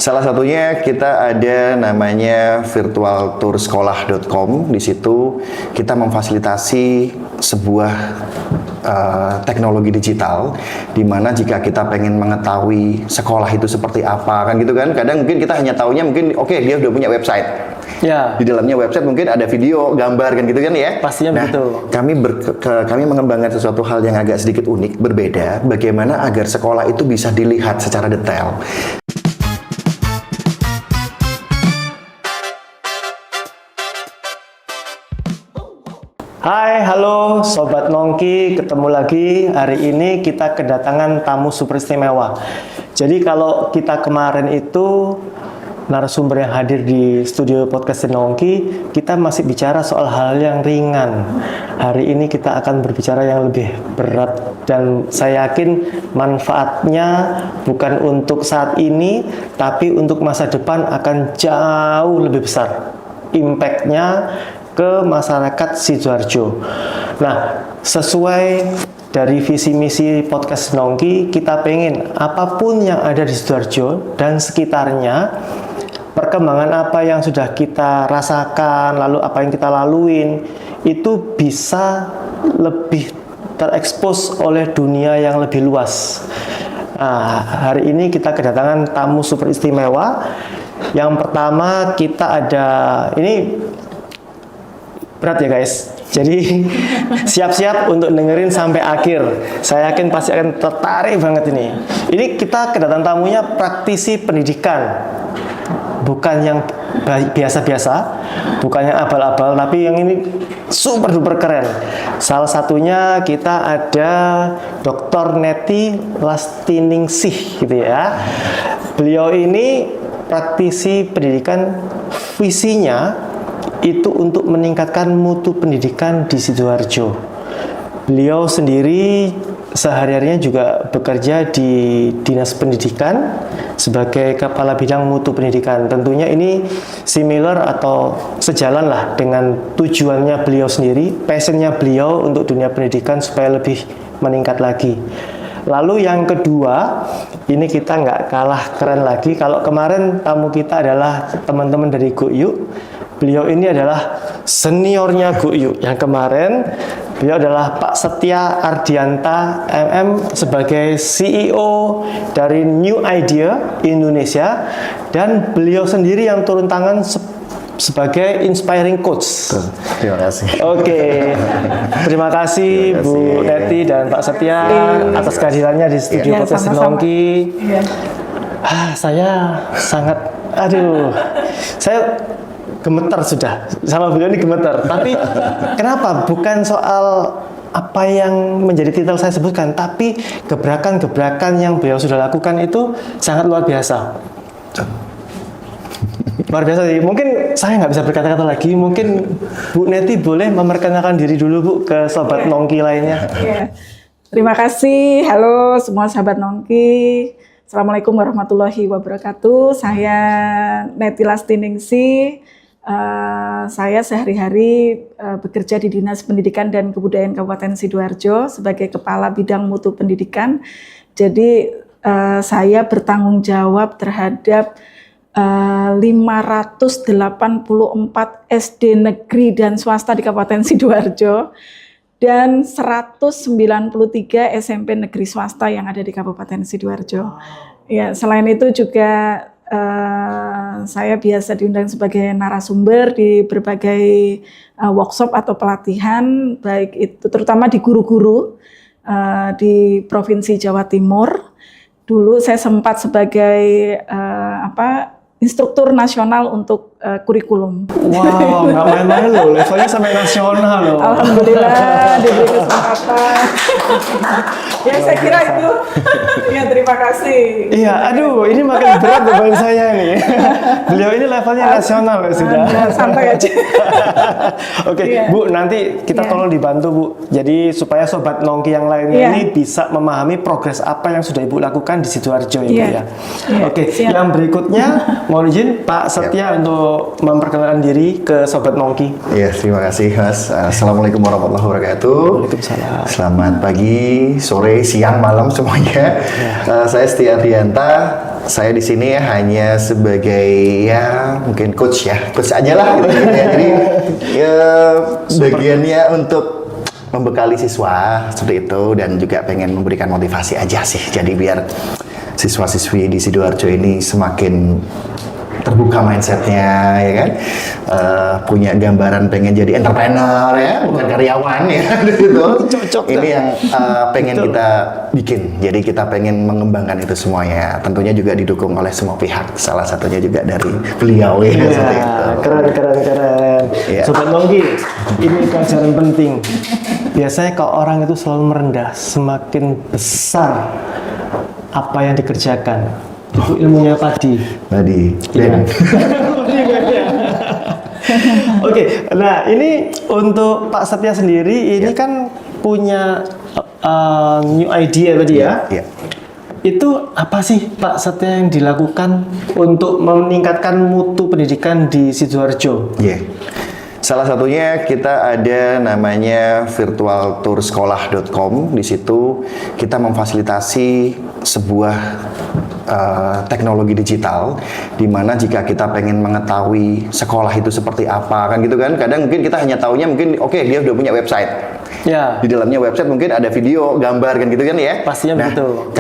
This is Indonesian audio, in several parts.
Salah satunya kita ada namanya virtualtoursekolah.com. Di situ kita memfasilitasi sebuah teknologi digital, di mana jika kita pengen mengetahui sekolah itu seperti apa, kan gitu kan. Kadang mungkin kita hanya taunya mungkin oke, dia udah punya website. Ya. Di dalamnya website mungkin ada video, gambar kan gitu kan ya. Pastinya begitu. Kami mengembangkan sesuatu hal yang agak sedikit unik, berbeda. Bagaimana agar sekolah itu bisa dilihat secara detail. Hai, halo Sobat Nongki, ketemu lagi. Hari ini kita kedatangan tamu super istimewa. Jadi kalau kita kemarin itu narasumber yang hadir di studio podcast Nongki, kita masih bicara soal hal yang ringan. Hari ini kita akan berbicara yang lebih berat, dan saya yakin manfaatnya bukan untuk saat ini, tapi untuk masa depan akan jauh lebih besar. Impact-nya ke masyarakat Sidoarjo. Nah, sesuai dari visi misi podcast Nongki, kita pengen apapun yang ada di Sidoarjo dan sekitarnya, perkembangan apa yang sudah kita rasakan, lalu apa yang kita laluin, itu bisa lebih terekspos oleh dunia yang lebih luas. Nah, hari ini kita kedatangan tamu super istimewa. Yang pertama kita ada, ini berat ya guys, jadi siap-siap untuk dengerin sampai akhir. Saya yakin pasti akan tertarik banget ini. Ini kita kedatangan tamunya praktisi pendidikan, bukan yang biasa-biasa, bukan yang abal-abal, tapi yang ini super duper keren. Salah satunya kita ada Dr. Neti Lastiningsih gitu ya. Beliau ini praktisi pendidikan, visinya itu untuk meningkatkan mutu pendidikan di Sidoarjo. Beliau sendiri sehari-harinya juga bekerja di Dinas Pendidikan sebagai Kepala Bidang Mutu Pendidikan. Tentunya ini similar atau sejalan lah dengan tujuannya beliau sendiri, passionnya beliau untuk dunia pendidikan supaya lebih meningkat lagi. Lalu yang kedua, ini kita nggak kalah keren lagi. Kalau kemarin tamu kita adalah teman-teman dari GoYuk, beliau ini adalah seniornya GoYuk. Yang kemarin, beliau adalah Pak Setia Ardianta MM sebagai CEO dari New Idea Indonesia, dan beliau sendiri yang turun tangan sebagai inspiring coach. Terima kasih. Oke, terima kasih Bu Neti dan Pak Setia atas kehadirannya di studio podcast Nongki. Saya sangat, saya gemetar sudah sama beliau ini gemetar. Tapi kenapa? Bukan soal apa yang menjadi titel saya sebutkan, tapi gebrakan-gebrakan yang beliau sudah lakukan itu sangat luar biasa. Luar biasa sih. Mungkin saya nggak bisa berkata-kata lagi. Mungkin Bu Neti boleh memperkenalkan diri dulu Bu ke Sobat Nongki lainnya. Terima kasih. Halo semua sahabat Nongki. Assalamualaikum warahmatullahi wabarakatuh. Saya Neti Lastiningsih. Saya sehari-hari bekerja di Dinas Pendidikan dan Kebudayaan Kabupaten Sidoarjo sebagai Kepala Bidang Mutu Pendidikan. Jadi saya bertanggung jawab terhadap 584 SD negeri dan swasta di Kabupaten Sidoarjo dan 193 SMP negeri swasta yang ada di Kabupaten Sidoarjo. Ya, selain itu juga saya biasa diundang sebagai narasumber di berbagai workshop atau pelatihan, baik itu terutama di guru-guru di Provinsi Jawa Timur. Dulu saya sempat sebagai instruktur nasional untuk kurikulum. Wow, nggak main-main loh, levelnya sampai nasional loh. Alhamdulillah diberi kesempatan. Ya saya kira itu. Ya terima kasih. Iya, aduh, ini makin berat beban saya nih. Beliau ini levelnya nasional ya sudah. Santai aja. Oke, Bu, nanti kita tolong dibantu Bu. Jadi supaya Sobat Nongki yang lainnya ini bisa memahami progres apa yang sudah Ibu lakukan di Sidoarjo ini ya. Oke, yang berikutnya mohon izin Pak Setia untuk memperkenalkan diri ke Sobat Nongki. Iya, terima kasih Mas. Assalamualaikum warahmatullahi wabarakatuh. Waalaikumsalam. Selamat pagi, sore, siang, malam semuanya. Saya Setia Ardianta, saya di sini hanya sebagai ya mungkin coach aja lah gitu ya. Jadi ya bagiannya untuk membekali siswa seperti itu dan juga pengen memberikan motivasi aja sih. Jadi biar siswa-siswi di Sidoarjo ini semakin terbuka mindsetnya, ya kan, punya gambaran pengen jadi entrepreneur ya, bukan karyawan ya, gitu. Ini yang pengen kita bikin. Jadi kita pengen mengembangkan itu semuanya. Tentunya juga didukung oleh semua pihak. Salah satunya juga dari beliau ya, seperti itu. Keren. Ya. Sobat Nongki, ini pelajaran penting. Biasanya kalau orang itu selalu merendah, semakin besar apa yang dikerjakan. Itu ilmunya tadi. Iya. Oke, nah ini untuk Pak Setia sendiri, ini kan punya new idea tadi ya. Iya. Itu apa sih Pak Setia yang dilakukan untuk meningkatkan mutu pendidikan di Sidoarjo? Iya. Salah satunya kita ada namanya virtualtoursekolah.com. Di situ kita memfasilitasi sebuah teknologi digital di mana jika kita pengen mengetahui sekolah itu seperti apa kan gitu kan, kadang mungkin kita hanya taunya mungkin oke, dia udah punya website. Ya. Di dalamnya website mungkin ada video, gambar kan gitu kan ya. Pastinya begitu.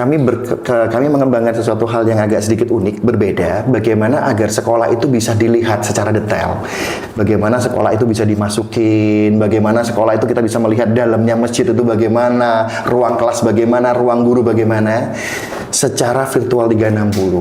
Kami mengembangkan sesuatu hal yang agak sedikit unik, berbeda. Bagaimana agar sekolah itu bisa dilihat secara detail. Bagaimana sekolah itu bisa dimasukin, bagaimana sekolah itu kita bisa melihat dalamnya masjid itu bagaimana, ruang kelas bagaimana, ruang guru bagaimana, secara virtual 360.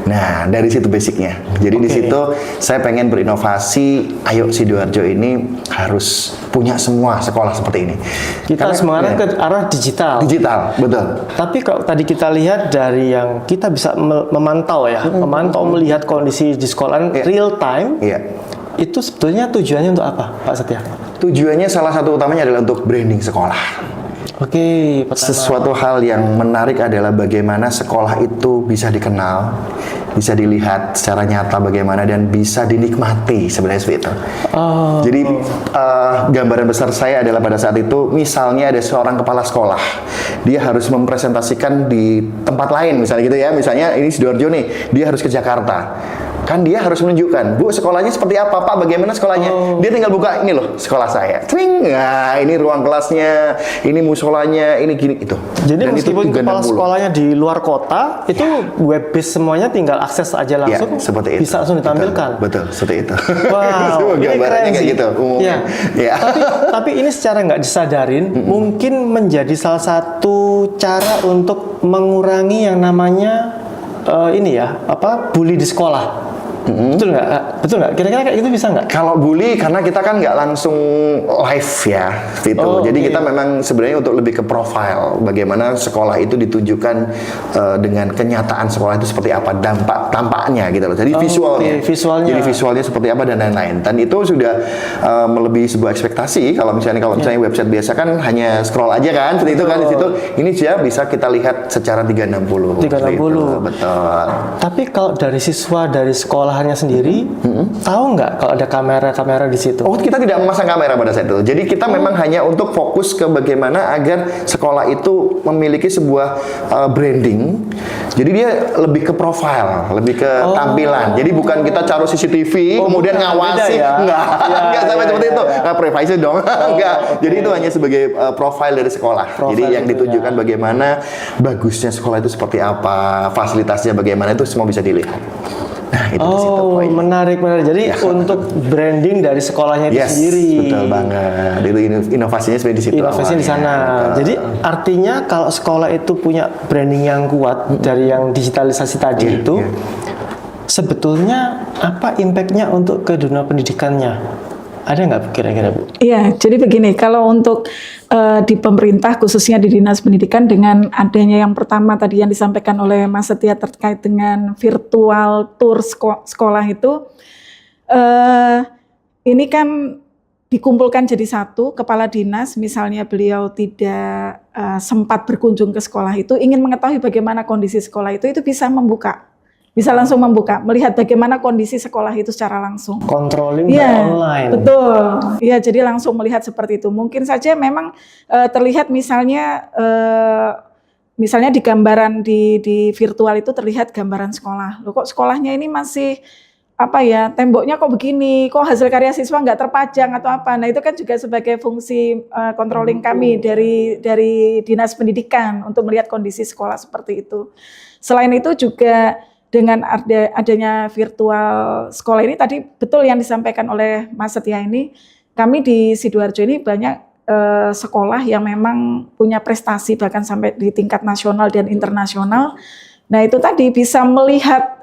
Nah, dari situ basicnya. Jadi di situ saya pengen berinovasi. Ayo Sidoarjo ini harus punya semua sekolah seperti ini. Kita semangat ke arah digital. Digital, betul. Tapi kalau tadi kita lihat dari yang kita bisa memantau ya, memantau melihat kondisi di sekolah real time. Iya. Itu sebetulnya tujuannya untuk apa, Pak Setia? Tujuannya salah satu utamanya adalah untuk branding sekolah. Oke, pertama. Sesuatu hal yang menarik adalah bagaimana sekolah itu bisa dikenal, bisa dilihat secara nyata bagaimana dan bisa dinikmati sebenarnya seperti itu. Jadi gambaran besar saya adalah pada saat itu misalnya ada seorang kepala sekolah, dia harus mempresentasikan di tempat lain misalnya gitu ya, misalnya ini Sidoarjo nih, dia harus ke Jakarta. Kan dia harus menunjukkan, Bu, sekolahnya seperti apa, Pak, bagaimana sekolahnya. Dia tinggal buka, ini loh sekolah saya. Twing, nah ini ruang kelasnya, ini musolanya, ini gini, itu. Jadi dan meskipun itu kepala sekolahnya di luar kota, itu web based semuanya tinggal akses aja langsung, seperti itu. bisa langsung ditampilkan. Betul, seperti itu. Wow, ini gambarannya keren kayak sih. gitu. Ya. Ya. Tapi ini secara nggak disadarin, mungkin menjadi salah satu cara untuk mengurangi yang namanya bully di sekolah. Betul nggak? Betul nggak? Kira-kira kayak gitu bisa nggak? Kalau bully, karena kita kan nggak langsung live ya, gitu. Jadi kita memang sebenarnya untuk lebih ke profile, bagaimana sekolah itu ditunjukkan dengan kenyataan sekolah itu seperti apa, tampaknya gitu loh. Jadi visualnya. Jadi visualnya seperti apa dan lain-lain. Dan itu sudah melebihi sebuah ekspektasi. Kalau misalnya website biasa kan hanya scroll aja kan, seperti itu kan di situ. Ini dia bisa kita lihat secara 360. 360. Betul. Tapi kalau dari siswa dari sekolahnya sendiri, tahu nggak kalau ada kamera-kamera di situ? Oh, kita tidak memasang kamera pada saat itu. Jadi kita memang hanya untuk fokus ke bagaimana agar sekolah itu memiliki sebuah branding. Jadi dia lebih ke profile, lebih ke tampilan. Jadi bukan kita taruh CCTV kemudian ngawasi, enggak sampai seperti itu. Nggak privacy dong, enggak. Jadi itu hanya sebagai profile dari sekolah. Jadi yang ditunjukkan bagaimana bagusnya sekolah itu seperti apa, fasilitasnya bagaimana, itu semua bisa dilihat. Nah, itu di situ poinnya. Menarik. Jadi untuk branding dari sekolahnya itu sendiri. Betul banget. Itu inovasinya sebenarnya di situ. Inovasinya di sana. Jadi artinya kalau sekolah itu punya branding yang kuat dari yang digitalisasi tadi itu, sebetulnya apa impact-nya untuk ke dunia pendidikannya? Ada nggak kira-kira, Bu? Iya, jadi begini, kalau untuk di pemerintah khususnya di Dinas Pendidikan dengan adanya yang pertama tadi yang disampaikan oleh Mas Setia terkait dengan virtual tour sekolah itu, ini kan dikumpulkan jadi satu, kepala dinas misalnya beliau tidak sempat berkunjung ke sekolah itu, ingin mengetahui bagaimana kondisi sekolah itu bisa langsung membuka, melihat bagaimana kondisi sekolah itu secara langsung. Controlling by online. Betul. Iya, jadi langsung melihat seperti itu. Mungkin saja memang terlihat misalnya misalnya di gambaran di virtual itu terlihat gambaran sekolah. Loh kok sekolahnya ini masih apa ya, temboknya kok begini, kok hasil karya siswa nggak terpajang atau apa. Nah itu kan juga sebagai fungsi controlling kami dari Dinas Pendidikan untuk melihat kondisi sekolah seperti itu. Selain itu juga dengan adanya virtual sekolah ini tadi betul yang disampaikan oleh Mas Setia ini, kami di Sidoarjo ini banyak sekolah yang memang punya prestasi bahkan sampai di tingkat nasional dan internasional. Nah itu tadi bisa melihat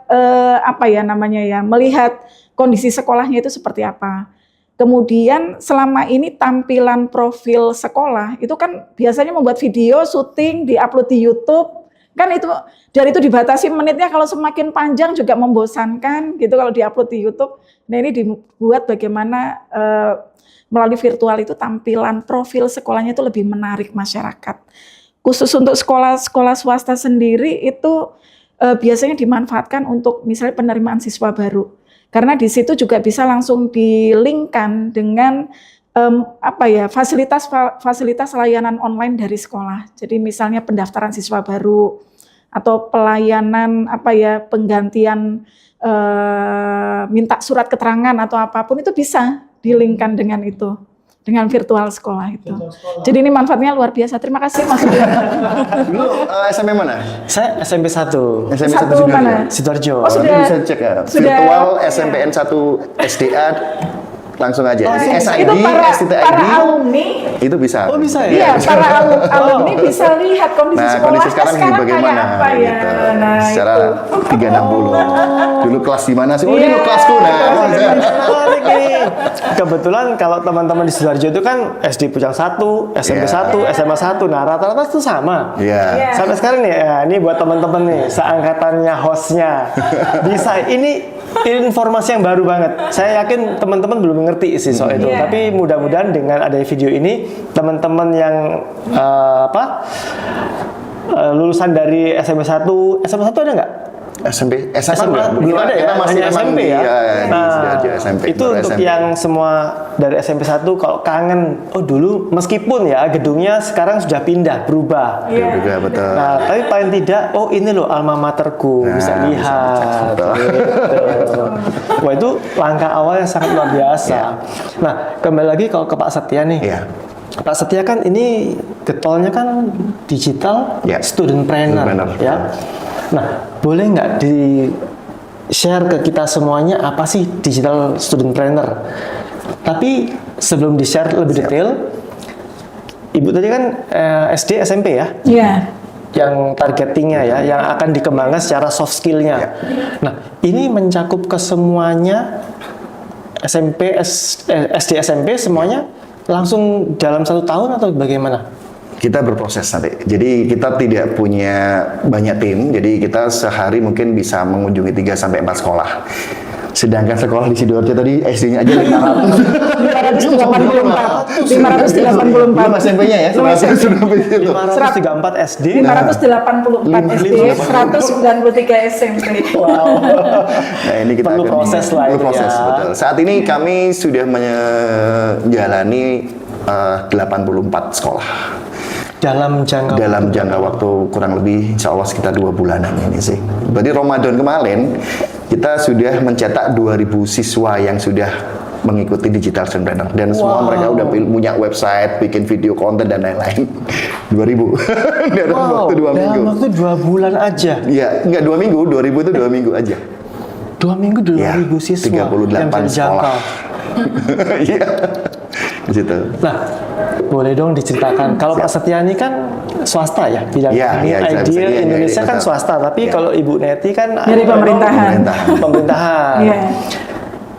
melihat kondisi sekolahnya itu seperti apa. Kemudian selama ini tampilan profil sekolah itu kan biasanya membuat video, syuting, diupload di YouTube, kan itu dari itu dibatasi menitnya, kalau semakin panjang juga membosankan gitu kalau diupload di YouTube. Nah ini dibuat bagaimana melalui virtual itu tampilan profil sekolahnya itu lebih menarik masyarakat. Khusus untuk sekolah-sekolah swasta sendiri itu biasanya dimanfaatkan untuk misalnya penerimaan siswa baru, karena di situ juga bisa langsung di-link-kan dengan fasilitas layanan online dari sekolah. Jadi misalnya pendaftaran siswa baru atau pelayanan penggantian minta surat keterangan atau apapun itu bisa di-link-kan dengan itu. Dengan virtual sekolah itu. Jadi ini manfaatnya luar biasa. Terima kasih Mas. Dulu SMP mana? Saya SMP 1. SMP 1 mana? Sidoarjo. Oh, sudah. Bisa cek ya. Sudah. Virtual SMPN 1 SDA langsung aja. SID, Itu para STID alumni. itu bisa. Oh bisa Iya, ya? para alumni bisa lihat kondisi Nah, sekolah kondisi sekarang kayak bagaimana apa ya. gitu. Nah, Secara itu. 360. Dulu kelas di mana sih? Oh, Iya. dulu kelasku. Nah, Menarik nih. Kebetulan kalau teman-teman di Sidoarjo itu kan SD Pucang 1, SMP 1, SMA 1. Nah, rata-rata itu sama. Iya. Sampai sekarang nih, ya, ini buat teman-teman nih, seangkatannya hostnya. Bisa, ini informasi yang baru banget. Saya yakin teman-teman belum mengerti sih soal itu. Iya. Tapi mudah-mudahan dengan adanya video ini, teman-teman yang lulusan dari SMP 1, SMA 1 ada nggak? SMP, SMA belum ada ya, Kita masih hanya memang SMP ya. di Sidoarjo SMP. Itu baru untuk SMP. yang semua dari SMP 1 kalau kangen, oh dulu meskipun ya gedungnya sekarang sudah pindah, berubah. Iya. Juga betul. Nah, tapi paling tidak, oh ini loh alma materku, Nah, bisa bisa lihat. dicek, Gitu. Wah itu langkah awal yang sangat luar biasa. Nah, kembali lagi kalau ke Pak Setia nih. Iya. Pak Setia kan ini getolnya kan digital Ya. student planner, Student planner. ya. Nah, boleh nggak di share ke kita semuanya apa sih digital student planner? Tapi sebelum di share lebih detail, Ibu tadi kan SD SMP ya, Iya. yang targetingnya ya, yang akan dikembangkan secara soft skillnya. Nah, ini mencakup ke semuanya SMP, SD, SMP semuanya langsung dalam 1 tahun atau bagaimana? Kita berproses nanti. Jadi kita tidak punya banyak tim. Jadi kita sehari mungkin bisa mengunjungi 3 sampai 4 sekolah. Sedangkan sekolah di Sidoarjo tadi SD-nya aja 584. 584. Belum SMP-nya ya. Sudah sampai situ. 534 SD. 584 SD, 193 SMP. Wow. Nah, ini kita Perlu akan proses lah perlu itu proses, ya. betul. Saat ini kami sudah menjalani 84 sekolah. Dalam jangka waktu kurang lebih insya Allah sekitar 2 bulanan ini sih. Berarti Ramadan kemarin kita sudah mencetak 2000 siswa yang sudah mengikuti digital student planner dan semua mereka udah punya website, bikin video konten dan lain-lain. 2000 dalam waktu 2 minggu. Dalam waktu 2 bulan aja. Iya, enggak 2 minggu, 2000 itu 2 minggu aja. 2 minggu 2000 Ya, siswa 38 yang bisa sekolah. dijangkau. Iya. Di situ. Nah, boleh dong diceritakan. Kalau Pak Setia ini kan swasta ya, bidang Ya, ini ya, Ideal iya, Indonesia iya, kan betul. swasta, tapi Ya. kalau Ibu Neti kan Dari pemerintahan. Pemerintahan. Iya.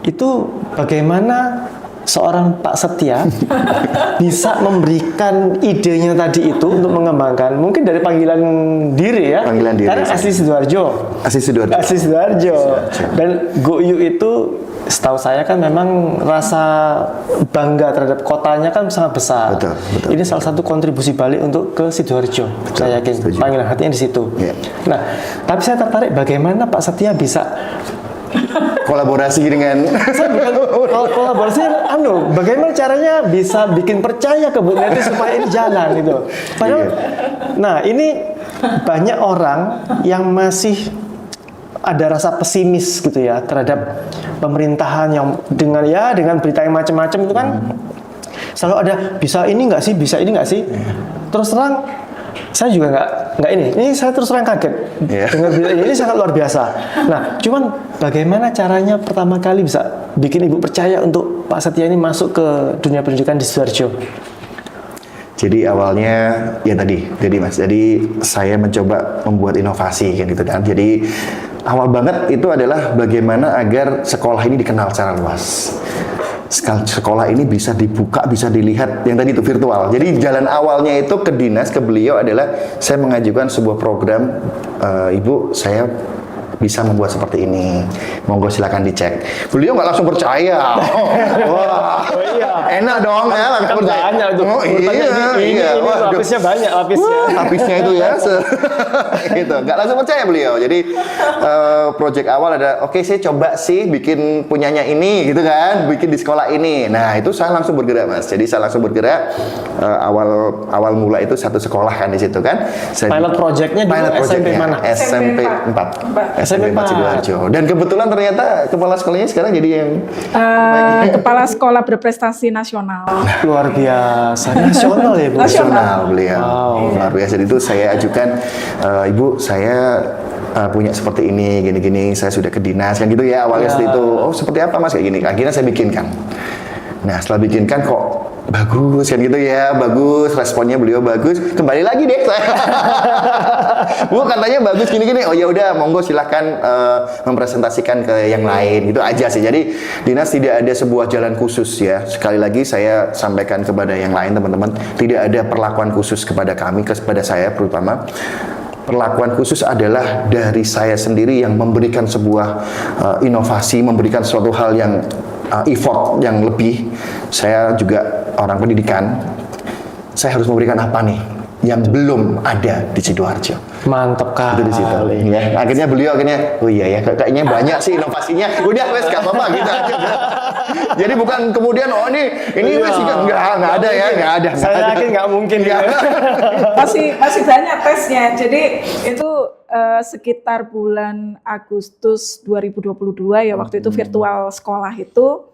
Itu bagaimana seorang Pak Setia bisa memberikan idenya tadi itu untuk mengembangkan, mungkin dari panggilan diri ya, Panggilan diri, karena asli Sidoarjo. Asli Sidoarjo. Asli Sidoarjo. Dan GoYou itu setahu saya kan memang rasa bangga terhadap kotanya kan sangat besar. Betul, betul. Ini salah satu kontribusi balik untuk ke Sidoarjo. Saya yakin setuju. panggilan hatinya di situ. Iya. Nah, tapi saya tertarik bagaimana Pak Setia bisa kolaborasi dengan Kalau kolaborasi, bagaimana caranya bisa bikin percaya ke Bu Neti supaya ini jalan gitu. Padahal, nah ini banyak orang yang masih ada rasa pesimis gitu ya terhadap pemerintahan yang dengan berita yang macam-macam itu kan selalu ada bisa ini nggak sih, bisa ini nggak sih. Terus terang saya juga nggak ini saya terus terang kaget dengan berita ini sangat luar biasa. Nah, cuman bagaimana caranya pertama kali bisa bikin Ibu percaya untuk Pak Setia ini masuk ke dunia pendidikan di Sidoarjo? Jadi awalnya ya jadi Mas, jadi saya mencoba membuat inovasi kan gitu kan. Jadi awal banget itu adalah bagaimana agar sekolah ini dikenal secara luas. Sekolah ini bisa dibuka, bisa dilihat yang tadi itu virtual. Jadi jalan awalnya itu ke dinas, ke beliau adalah saya mengajukan sebuah program, Ibu, saya bisa membuat seperti ini, monggo silakan dicek. Beliau nggak langsung percaya. Wah, enak dong ya, langsung percaya. Banyak itu. Ini lapisnya banyak lapisnya. Lapisnya itu ya, gitu. Nggak langsung percaya beliau. Jadi project awal ada, oke, saya coba sih bikin punyanya ini, gitu kan, bikin di sekolah ini. Nah itu saya langsung bergerak Mas. Jadi saya langsung bergerak. Awal mula itu satu sekolah kan di situ kan. Pilot projectnya di SMP mana? SMP 4. SMP 4 Sidoarjo. Dan kebetulan ternyata kepala sekolahnya sekarang jadi yang kepala sekolah berprestasi nasional. Luar biasa, nasional ya Bu? Nasional beliau. Wow. Luar biasa. Itu saya ajukan, Ibu, saya punya seperti ini, gini-gini, saya sudah ke dinas kan gitu ya awalnya seperti itu. Oh seperti apa Mas kayak gini? Akhirnya saya bikinkan. Nah setelah bikinkan kok bagus kan gitu ya, bagus, responnya beliau bagus, kembali lagi deh saya. Bu katanya bagus gini-gini, oh ya udah monggo silahkan mempresentasikan ke yang lain gitu aja sih. Jadi dinas tidak ada sebuah jalan khusus ya. Sekali lagi saya sampaikan kepada yang lain teman-teman, tidak ada perlakuan khusus kepada kami, kepada saya terutama. Perlakuan khusus adalah dari saya sendiri yang memberikan sebuah inovasi, memberikan suatu hal yang effort yang lebih. Saya juga orang pendidikan, saya harus memberikan apa nih yang belum ada di Sidoarjo. Mantap kali. Itu di situ. Ya. Akhirnya beliau oh iya ya, kayaknya banyak sih inovasinya. Udah wes gak apa-apa gitu aja. Jadi bukan kemudian ini wes nggak ada ya, nggak ada. Saya yakin nggak mungkin ya. masih banyak tesnya. Jadi itu sekitar bulan Agustus 2022 ya, waktu itu virtual sekolah itu.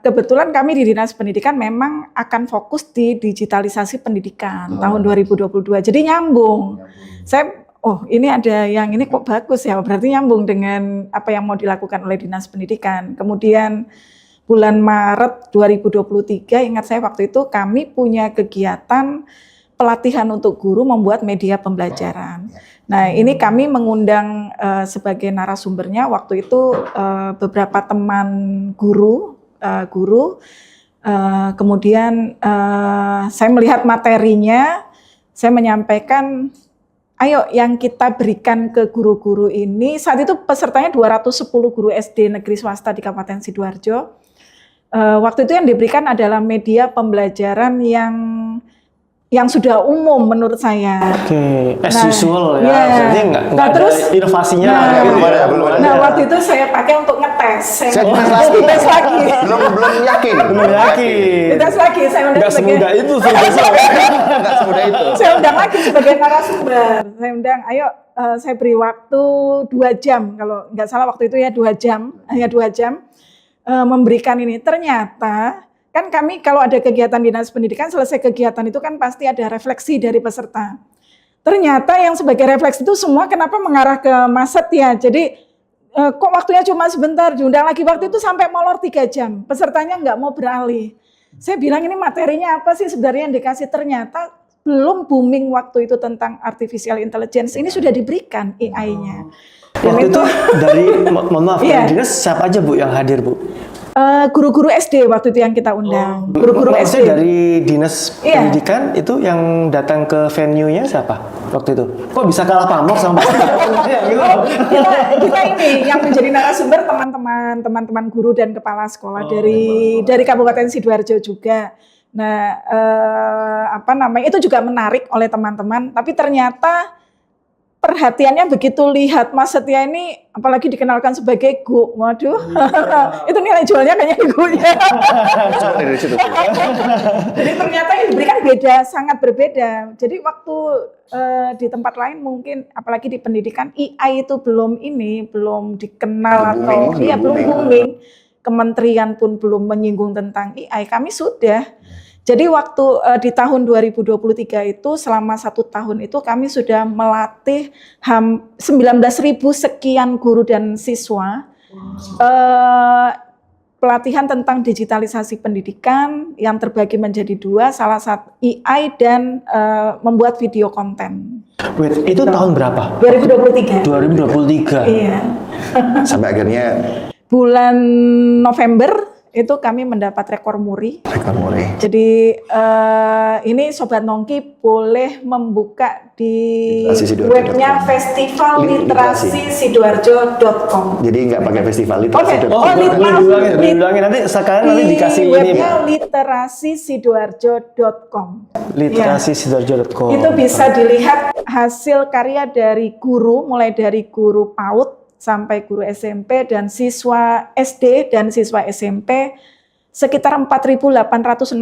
Kebetulan kami di Dinas Pendidikan memang akan fokus di digitalisasi pendidikan tahun 2022. Jadi nyambung. Saya ini ada yang ini kok bagus ya, berarti nyambung dengan apa yang mau dilakukan oleh Dinas Pendidikan. Kemudian bulan Maret 2023, ingat saya waktu itu kami punya kegiatan pelatihan untuk guru membuat media pembelajaran. Nah, ini kami mengundang sebagai narasumbernya waktu itu beberapa teman guru, kemudian saya melihat materinya, saya menyampaikan, ayo yang kita berikan ke guru-guru ini, saat itu pesertanya 210 guru SD negeri swasta di Kabupaten Sidoarjo. Waktu itu yang diberikan adalah media pembelajaran yang sudah umum menurut saya. Oke, as usual ya. Jadi nggak terus ada inovasinya. Belum ada. Nah, waktu itu saya pakai untuk ngetes. Saya tes lagi. Belum yakin. Tes lagi. Saya undang nggak semudah itu. Nggak semudah itu. Saya undang lagi sebagai narasumber. Saya undang, ayo saya beri waktu 2 jam. Kalau nggak salah waktu itu ya 2 jam. Hanya 2 jam memberikan ini. Ternyata kan kami kalau ada kegiatan Dinas Pendidikan, selesai kegiatan itu kan pasti ada refleksi dari peserta. Ternyata yang sebagai refleksi itu semua kenapa mengarah ke Mas Setia. Jadi kok waktunya cuma sebentar, diundang lagi waktu itu sampai molor 3 jam. Pesertanya nggak mau beralih. Saya bilang ini materinya apa sih sebenarnya yang dikasih, ternyata belum booming waktu itu tentang artificial intelligence. Ini sudah diberikan AI-nya. Waktu itu dari, mohon maaf, dinas siapa aja Bu yang hadir Bu? Guru-guru SD waktu itu yang kita undang. Guru-guru SD dari Dinas Pendidikan itu yang datang ke venue-nya siapa waktu itu? Kok bisa kalah pamor sama kita ini yang menjadi narasumber teman-teman guru dan kepala sekolah dari Kabupaten Sidoarjo juga. Nah, itu juga menarik oleh teman-teman, tapi ternyata perhatiannya begitu lihat Mas Setia ini, apalagi dikenalkan sebagai Gu, waduh, itu nilai jualnya kayaknya gunya. Dari situ. Jadi ternyata yang diberikan beda, sangat berbeda. Jadi waktu di tempat lain mungkin, apalagi di pendidikan, AI itu belum dikenal atau belum booming. Kementerian pun belum menyinggung tentang AI, kami sudah. Jadi waktu di tahun 2023 itu selama 1 tahun itu kami sudah melatih 19.000 sekian guru dan siswa pelatihan tentang digitalisasi pendidikan yang terbagi menjadi 2, salah satu AI dan membuat video konten. Wait, itu tahun berapa? 2023. 2023. Iya. Sampai akhirnya Bulan November itu kami mendapat rekor muri. rekor muri. Jadi ini Sobat Nongki boleh membuka di Sidoarjo.com. webnya festivalliterasi.sidoarjo.com. Jadi nggak pakai festival Oke. literasi. Boleh diulangin nanti sekarang nanti dikasih ini webnya literasi.sidoarjo.com. literasi.sidoarjo.com. Itu bisa dilihat hasil karya dari guru, mulai dari guru PAUD sampai guru SMP dan siswa SD dan siswa SMP, sekitar 4.864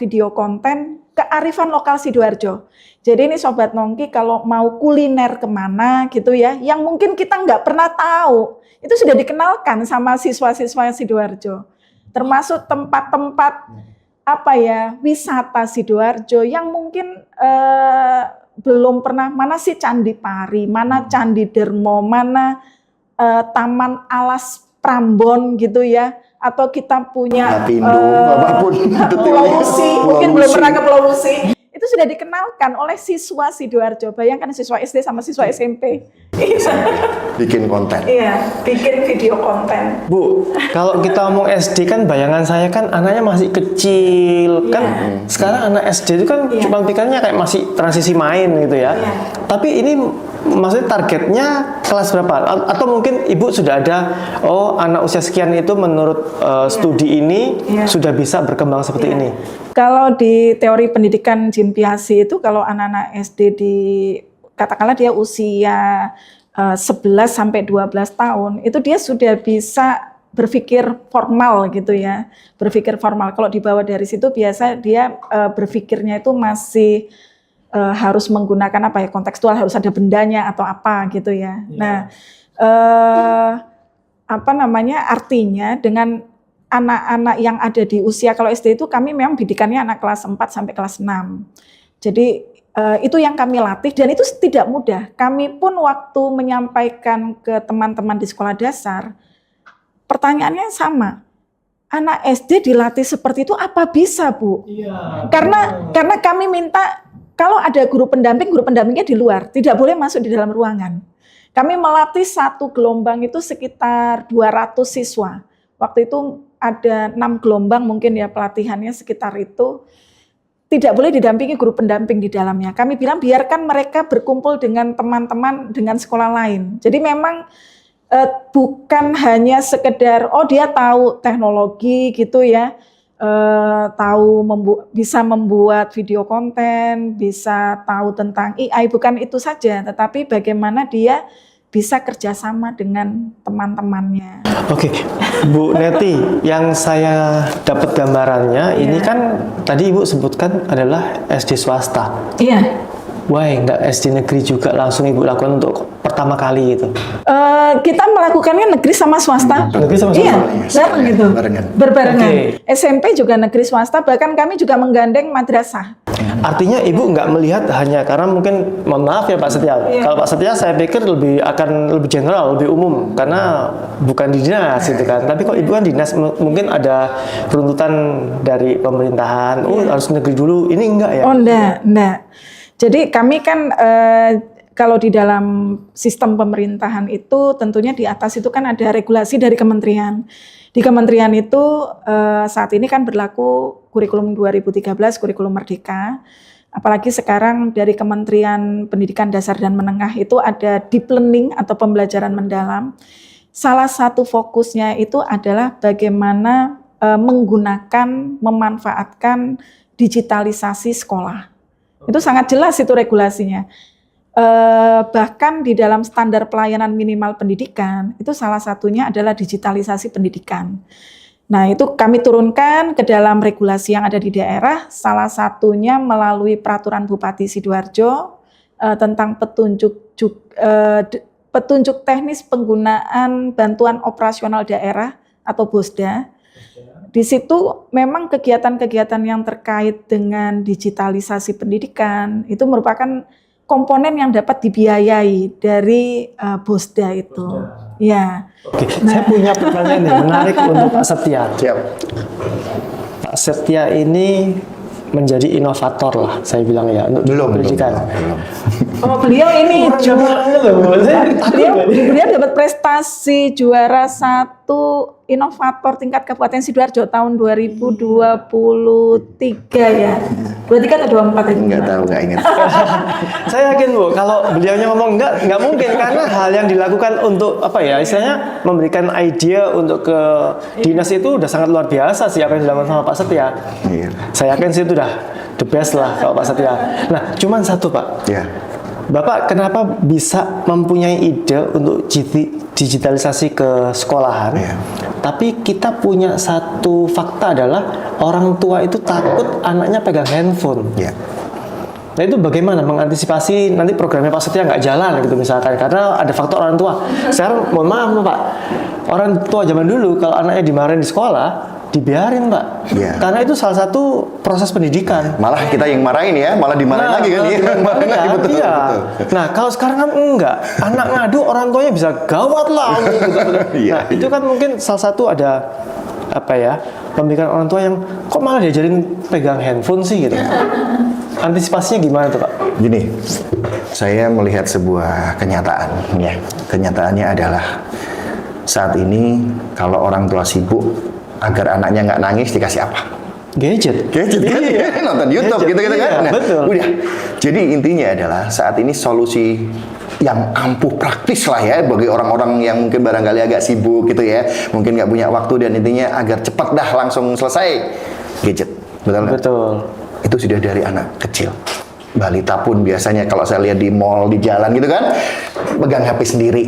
video konten kearifan lokal Sidoarjo. Jadi ini Sobat Nongki kalau mau kuliner kemana gitu ya, yang mungkin kita nggak pernah tahu, itu sudah dikenalkan sama siswa-siswa Sidoarjo. Termasuk tempat-tempat wisata Sidoarjo yang mungkin belum pernah, mana sih Candi Pari, mana Candi Dermo, mana Taman Alas Prambon gitu ya, atau kita punya apapun Pulau Lusi, mungkin belum pernah ke Pulau Lusi. Itu sudah dikenalkan oleh siswa Sidoarjo. Bayangkan siswa SD sama siswa SMP. bikin konten. Iya, bikin video konten. Bu, kalau kita ngomong SD kan bayangan saya kan anaknya masih kecil kan. Sekarang anak SD itu kan cuma pikirnya kayak masih transisi main gitu ya. Tapi ini maksudnya targetnya kelas berapa? Atau mungkin Ibu sudah ada, anak usia sekian itu menurut studi ini sudah bisa berkembang seperti ini? Kalau di teori pendidikan Jin Piasi itu kalau anak-anak SD katakanlah dia usia 11 sampai 12 tahun, itu dia sudah bisa berpikir formal gitu ya. Berpikir formal. Kalau dibawa dari situ biasa dia berpikirnya itu masih harus menggunakan kontekstual, harus ada bendanya atau apa gitu ya. Nah, artinya dengan anak-anak yang ada di usia, kalau SD itu kami memang bidikannya anak kelas 4 sampai kelas 6. Jadi itu yang kami latih dan itu tidak mudah. Kami pun waktu menyampaikan ke teman-teman di sekolah dasar, pertanyaannya sama. Anak SD dilatih seperti itu apa bisa, Bu? Karena kami minta kalau ada guru pendampingnya di luar, tidak boleh masuk di dalam ruangan. Kami melatih satu gelombang itu sekitar 200 siswa. Waktu itu ada 6 gelombang mungkin ya pelatihannya sekitar itu. Tidak boleh didampingi guru pendamping di dalamnya. Kami bilang biarkan mereka berkumpul dengan teman-teman dengan sekolah lain. Jadi memang bukan hanya sekedar dia tahu teknologi gitu ya. Bisa membuat video konten, bisa tahu tentang AI, bukan itu saja, tetapi bagaimana dia bisa kerjasama dengan teman-temannya. Oke, Bu Neti, yang saya dapat gambarannya ini kan tadi Ibu sebutkan adalah SD swasta. Iya. Why nggak SD negeri juga langsung Ibu lakukan untuk pertama kali gitu? Kita melakukannya negeri sama swasta. Negeri sama swasta? Iya, bareng gitu. Berbarengan. SMP juga negeri swasta, bahkan kami juga menggandeng madrasah. Artinya Ibu nggak melihat hanya karena mungkin, mohon maaf ya Pak Setia, kalau Pak Setia saya pikir akan lebih general, lebih umum, karena bukan di dinas gitu kan. Tapi kok Ibu kan dinas, mungkin ada peruntutan dari pemerintahan, harus negeri dulu, ini enggak ya? Oh enggak. Jadi kami kan kalau di dalam sistem pemerintahan itu tentunya di atas itu kan ada regulasi dari kementerian. Di kementerian itu saat ini kan berlaku kurikulum 2013, kurikulum Merdeka. Apalagi sekarang dari Kementerian Pendidikan Dasar dan Menengah itu ada deep learning atau pembelajaran mendalam. Salah satu fokusnya itu adalah bagaimana memanfaatkan digitalisasi sekolah. Itu sangat jelas itu regulasinya. Bahkan di dalam standar pelayanan minimal pendidikan, itu salah satunya adalah digitalisasi pendidikan. Nah, itu kami turunkan ke dalam regulasi yang ada di daerah, salah satunya melalui peraturan Bupati Sidoarjo tentang petunjuk teknis penggunaan bantuan operasional daerah atau BOSDA. Di situ memang kegiatan-kegiatan yang terkait dengan digitalisasi pendidikan itu merupakan komponen yang dapat dibiayai dari BOSDA itu. Ya. Oke, saya punya pertanyaan nih menarik untuk Pak Setia. Siap. Pak Setia ini menjadi inovator lah, saya bilang ya, untuk pendidikan. Belum. Oh, beliau ini beliau dapat prestasi juara 1 inovator tingkat Kabupaten Sidoarjo tahun 2023 ya. 23 atau 24 itu? Enggak tahu, enggak ingat. Saya yakin Bu, kalau beliaunya ngomong enggak mungkin, karena hal yang dilakukan untuk apa ya, istilahnya memberikan ide untuk ke dinas itu udah sangat luar biasa sih apa yang dilakukan sama Pak Setia. Iya. Saya yakin sih itu udah the best lah kalau Pak Setia. Nah, cuman satu Pak. Ya. Bapak kenapa bisa mempunyai ide untuk digitalisasi ke sekolahan? Iya. Tapi kita punya satu fakta adalah orang tua itu takut anaknya pegang handphone. Ya. Nah itu bagaimana mengantisipasi nanti programnya Pak Setia nggak jalan gitu misalkan, karena ada faktor orang tua. Sekarang mohon maaf Pak, orang tua zaman dulu kalau anaknya dimarahin di sekolah dibiarin Pak, Iya. karena itu salah satu proses pendidikan. Malah kita yang marahin ya, malah dimarahin lagi kan ya. Marahin lagi, betul, Iya. betul. Nah kalau sekarang kan enggak, anak ngadu orang tuanya bisa gawat lah. Gitu. Iya, Nah itu kan mungkin salah satu ada apa ya, pemikiran orang tua yang kok malah diajarin pegang handphone sih gitu. Antisipasinya gimana tuh Pak? Gini, saya melihat sebuah kenyataan ya. Kenyataannya adalah saat ini kalau orang tua sibuk agar anaknya nggak nangis dikasih apa? Gadget. Gadget kan? Nonton YouTube Gadget, gitu-gitu kan? iya, betul. Udah. Jadi intinya adalah saat ini solusi yang ampuh praktis lah ya bagi orang-orang yang mungkin barangkali agak sibuk gitu ya, mungkin nggak punya waktu dan intinya agar cepat dah langsung selesai gadget. Betul nggak? Betul. Itu sudah dari anak kecil. Balita pun biasanya kalau saya lihat di mall, di jalan gitu kan, pegang HP sendiri.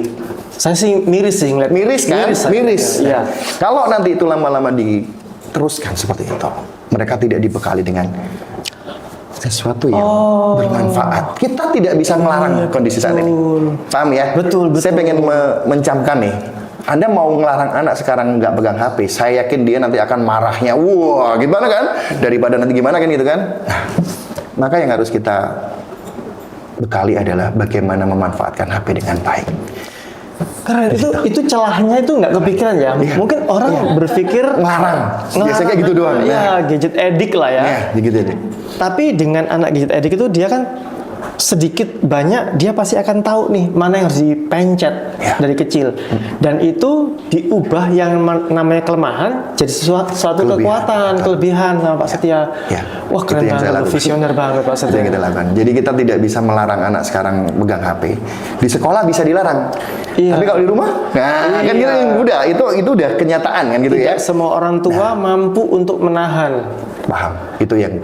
Saya sih miris sih ngeliat. Miris kan? Miris. Iya. Kalau nanti itu lama-lama diteruskan seperti itu, mereka tidak dibekali dengan sesuatu yang bermanfaat. Kita tidak bisa melarang kondisi saat ini. Paham ya? Betul. Saya pengen mencamkan nih. Anda mau ngelarang anak sekarang nggak pegang HP, saya yakin dia nanti akan marahnya. Wah, gimana kan? Daripada nanti gimana kan gitu kan? Nah, maka yang harus kita bekali adalah bagaimana memanfaatkan HP dengan baik. Karena itu celahnya itu nggak kepikiran ya. Mungkin orang berpikir Ngelarang. Biasanya kayak gitu doang. Ya, gadget addict lah ya. Ya, gitu deh. Tapi dengan anak gadget addict itu dia kan sedikit banyak dia pasti akan tahu nih mana yang harus dipencet dari kecil, dan itu diubah yang namanya kelemahan jadi suatu kekuatan, kelebihan sama Pak Setia. Ya, Wah itu keren yang saya banget, lakukan. visioner banget Pak Itu Setia. yang kita lakukan. Jadi kita tidak bisa melarang anak sekarang pegang HP. Di sekolah bisa dilarang. Iya. Tapi kalau di rumah, nah kan gitu udah itu udah kenyataan kan gitu ya. Tidak semua orang tua mampu untuk menahan. Paham. Itu yang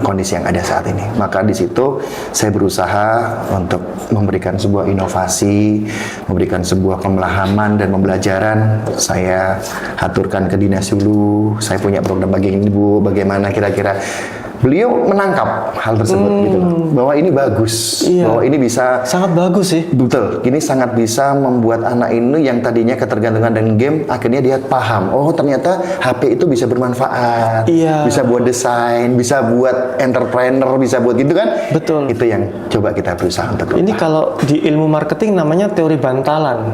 kondisi yang ada saat ini. Maka di situ saya berusaha untuk memberikan sebuah inovasi, memberikan sebuah pemahaman dan pembelajaran. Saya aturkan ke dinas dulu. Saya punya program bagi ibu, bagaimana kira-kira beliau menangkap hal tersebut gitu loh. Bahwa ini bagus, bahwa ini bisa Sangat bagus sih. betul, ini sangat bisa membuat anak ini yang tadinya ketergantungan dengan game, akhirnya dia paham, oh ternyata HP itu bisa bermanfaat, Iya. bisa buat desain, bisa buat entrepreneur, bisa buat gitu kan? Betul. Itu yang coba kita berusaha untuk Ini ubah. kalau di ilmu marketing namanya teori bantalan.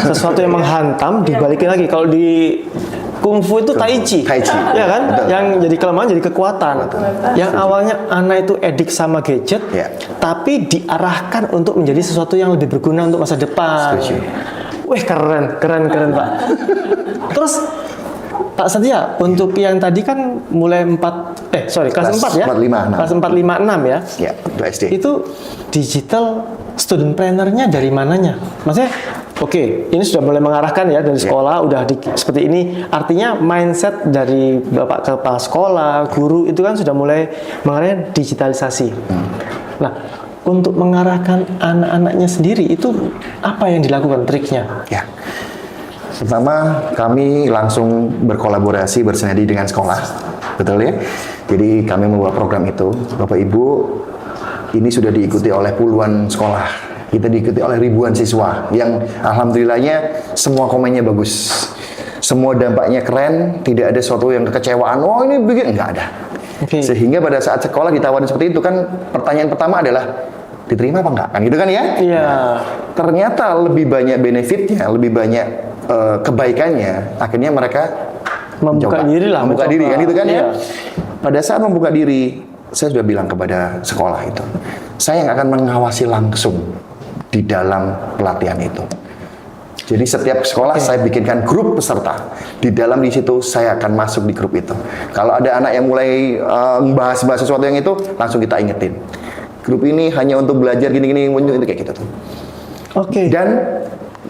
Sesuatu yang menghantam dibalikin lagi. Kalau di kungfu itu tai chi. Tai chi. Ya kan? Betul. Yang jadi kelemahan jadi kekuatan. Yang awalnya anak itu edik sama gadget, Ya. tapi diarahkan untuk menjadi sesuatu yang lebih berguna untuk masa depan. Setuju. Wih, keren Pak. Terus Pak Setia, untuk yang tadi kan mulai kelas 4 ya? 4, 5, 6. Kelas 4, 5, 6 ya? Ya, itu SD. Itu digital student planner-nya dari mananya? Maksudnya, oke, ini sudah mulai mengarahkan ya dari sekolah, udah seperti ini. Artinya mindset dari Bapak kepala sekolah, guru itu kan sudah mulai mengarahkan digitalisasi. Nah, untuk mengarahkan anak-anaknya sendiri itu apa yang dilakukan triknya? Ya. Pertama, kami langsung berkolaborasi bersinergi dengan sekolah, betul ya. Jadi kami membuat program itu, Bapak Ibu, ini sudah diikuti oleh puluhan sekolah. Kita diikuti oleh ribuan siswa yang alhamdulillahnya semua komennya bagus. Semua dampaknya keren, tidak ada suatu yang kekecewaan, oh ini bikin, enggak ada. Oke. Sehingga pada saat sekolah ditawarin seperti itu kan pertanyaan pertama adalah diterima apa enggak? Kan gitu kan ya? Iya. Ternyata lebih banyak benefitnya, lebih banyak kebaikannya. Akhirnya mereka Membuka diri lah, membuka diri kan gitu kan Iya. ya. Pada saat membuka diri, saya sudah bilang kepada sekolah itu, saya yang akan mengawasi langsung di dalam pelatihan itu. Jadi setiap sekolah saya bikinkan grup peserta. Di dalam di situ saya akan masuk di grup itu. Kalau ada anak yang mulai bahas-bahas sesuatu yang itu, langsung kita ingetin. Grup ini hanya untuk belajar gini-gini, itu kayak gitu tuh. Oke. Dan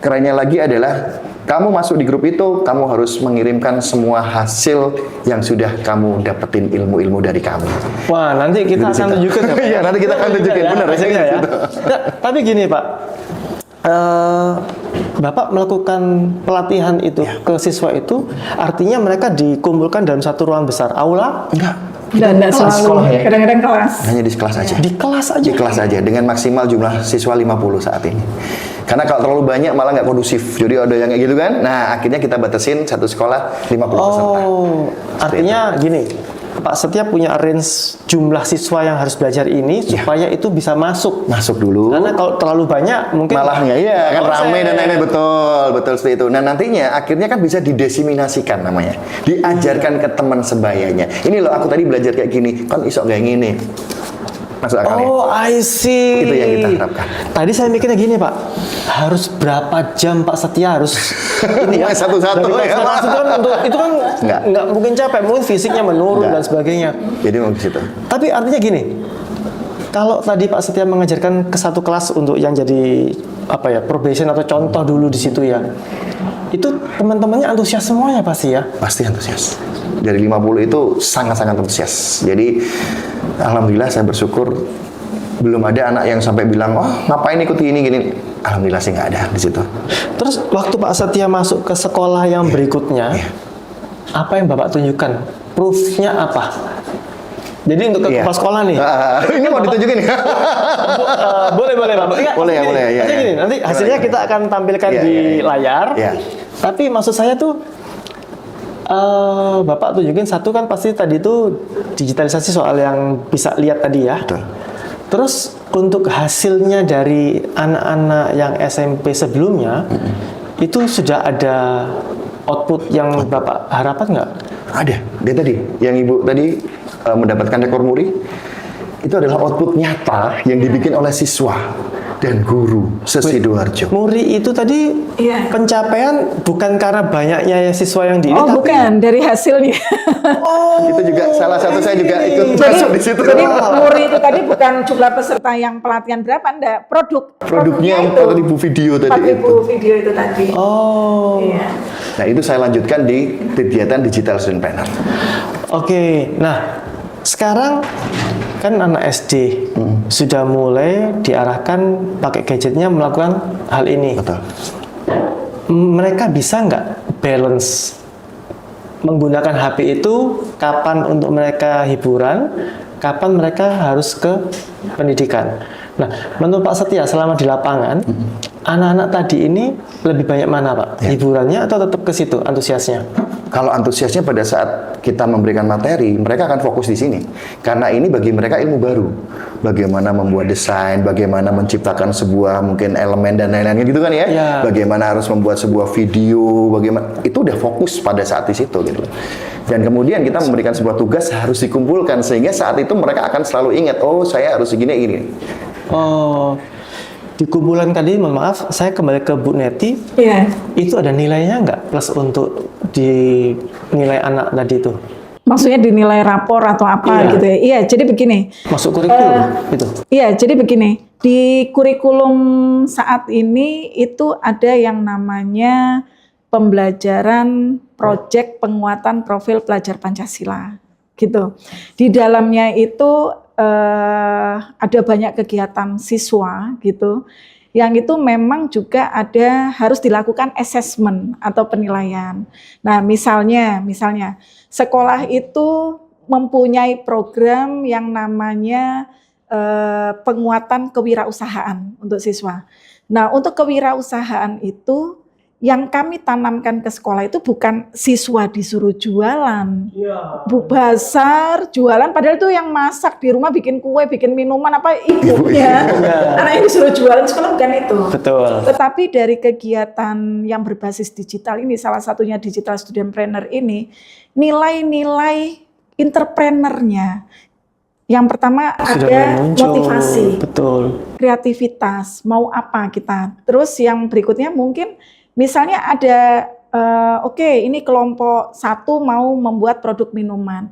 kerennya lagi adalah kamu masuk di grup itu, kamu harus mengirimkan semua hasil yang sudah kamu dapetin ilmu-ilmu dari kami. Wah, nanti kita Dari akan situ. tunjukkan ya, Pak? Iya, nanti kita akan tunjukin. Benar, hasilnya hasilnya ya. gitu. Nah, tapi gini, Pak. Bapak melakukan pelatihan itu ke siswa itu, artinya mereka dikumpulkan dalam satu ruang besar, aula? Enggak, Dan tidak kelas selalu, sekolah ya? kadang-kadang kelas. hanya di kelas aja. Di kelas aja? Di kelas aja, dengan maksimal jumlah siswa 50 saat ini. Karena kalau terlalu banyak malah nggak kondusif. Jadi ada yang kayak gitu kan. Nah, akhirnya kita batasin satu sekolah 50 peserta. Oh, artinya gini, Pak Setia punya range jumlah siswa yang harus belajar ini supaya itu bisa masuk. Masuk dulu. Karena kalau terlalu banyak mungkin Malah nggak, iya kan proses. rame dan lain-lain, betul seperti itu. Nah nantinya akhirnya kan bisa didesiminasikan namanya, diajarkan ke teman sebayanya. Ini loh aku tadi belajar kayak gini, kan isok kayak gini. Masuk akal ya? Oh, I see. Itu yang kita harapkan. Tadi saya mikirnya gini, Pak. Harus berapa jam Pak Setia harus ini ya? Satu-satu Dari ya. kelas itu kan itu kan Nggak. nggak mungkin capek, mungkin fisiknya menurun Nggak. dan sebagainya. Jadi mau ke situ. Tapi artinya gini, kalau tadi Pak Setia mengajarkan ke satu kelas untuk yang jadi apa ya, probation atau contoh dulu di situ ya, itu teman-temannya antusias semuanya pasti ya? Pasti antusias. Dari 50 itu sangat-sangat antusias. Jadi alhamdulillah saya bersyukur belum ada anak yang sampai bilang, oh ngapain ikuti ini gini. Alhamdulillah sih nggak ada di situ. Terus waktu Pak Setia masuk ke sekolah yang berikutnya, apa yang Bapak tunjukkan? Proof-nya apa? Jadi untuk ke kepala sekolah nih. Ini mau ditunjukin ya? Boleh Bapak. Enggak, Boleh, gini, boleh, ya, nanti ya. gini, nanti hasilnya kita akan tampilkan Iya, di iya, iya. layar. Iya. Tapi maksud saya tuh Bapak tunjukin satu kan pasti tadi itu digitalisasi soal yang bisa lihat tadi ya. Betul. Terus untuk hasilnya dari anak-anak yang SMP sebelumnya itu sudah ada output yang Bapak harapkan nggak? Ada. Dia tadi, yang Ibu tadi mendapatkan rekor muri, itu adalah output nyata yang dibikin oleh siswa dan guru se-Sidoarjo. Muri itu tadi Iya. pencapaian bukan karena banyaknya siswa yang Oh, tapi bukan, dari hasilnya. Itu juga salah satu saya juga ikut masuk di situ. Jadi muri itu tadi bukan jumlah peserta yang pelatihan berapa, enggak, Produknya 4.000 video tadi 4.000 itu. video itu tadi. Oh. Iya. Nah itu saya lanjutkan di kegiatan Digital Student Planner. Oke. Nah, sekarang kan anak SD sudah mulai diarahkan pakai gadgetnya melakukan hal ini. Betul. Mereka bisa nggak balance menggunakan HP itu kapan untuk mereka hiburan, kapan mereka harus ke pendidikan. Nah, menurut Pak Setia selama di lapangan, anak-anak tadi ini lebih banyak mana, Pak? Hiburannya atau tetap ke situ antusiasnya? Kalau antusiasnya pada saat kita memberikan materi, mereka akan fokus di sini. Karena ini bagi mereka ilmu baru. Bagaimana membuat desain, bagaimana menciptakan sebuah mungkin elemen dan lain-lain gitu kan ya. Ya. Bagaimana harus membuat sebuah video, bagaimana itu udah fokus pada saat di situ gitu. Dan kemudian kita memberikan sebuah tugas harus dikumpulkan sehingga saat itu mereka akan selalu ingat, oh saya harus segini ini. Oh, di kumpulan tadi, mohon maaf, saya kembali ke Bu Neti. Iya. Itu ada nilainya nggak plus untuk di nilai anak tadi itu? Maksudnya dinilai rapor atau apa Iya. gitu ya. Iya, jadi begini. Masuk kurikulum itu? Iya, jadi begini. Di kurikulum saat ini itu ada yang namanya pembelajaran proyek penguatan profil pelajar Pancasila. Gitu. Di dalamnya itu ada banyak kegiatan siswa gitu, yang itu memang juga harus dilakukan assessment atau penilaian. Nah, misalnya sekolah itu mempunyai program yang namanya penguatan kewirausahaan untuk siswa. Nah, untuk kewirausahaan itu yang kami tanamkan ke sekolah itu bukan siswa disuruh jualan, bazar, jualan, padahal itu yang masak di rumah, bikin kue, bikin minuman apa ibunya, anaknya disuruh jualan, sekolah bukan itu. Betul. Tetapi dari kegiatan yang berbasis digital ini, salah satunya Digital Studentpreneur ini, nilai-nilai entrepreneurnya. Yang pertama ada motivasi, betul, kreativitas, mau apa kita. Terus yang berikutnya mungkin misalnya ada, ini kelompok satu mau membuat produk minuman.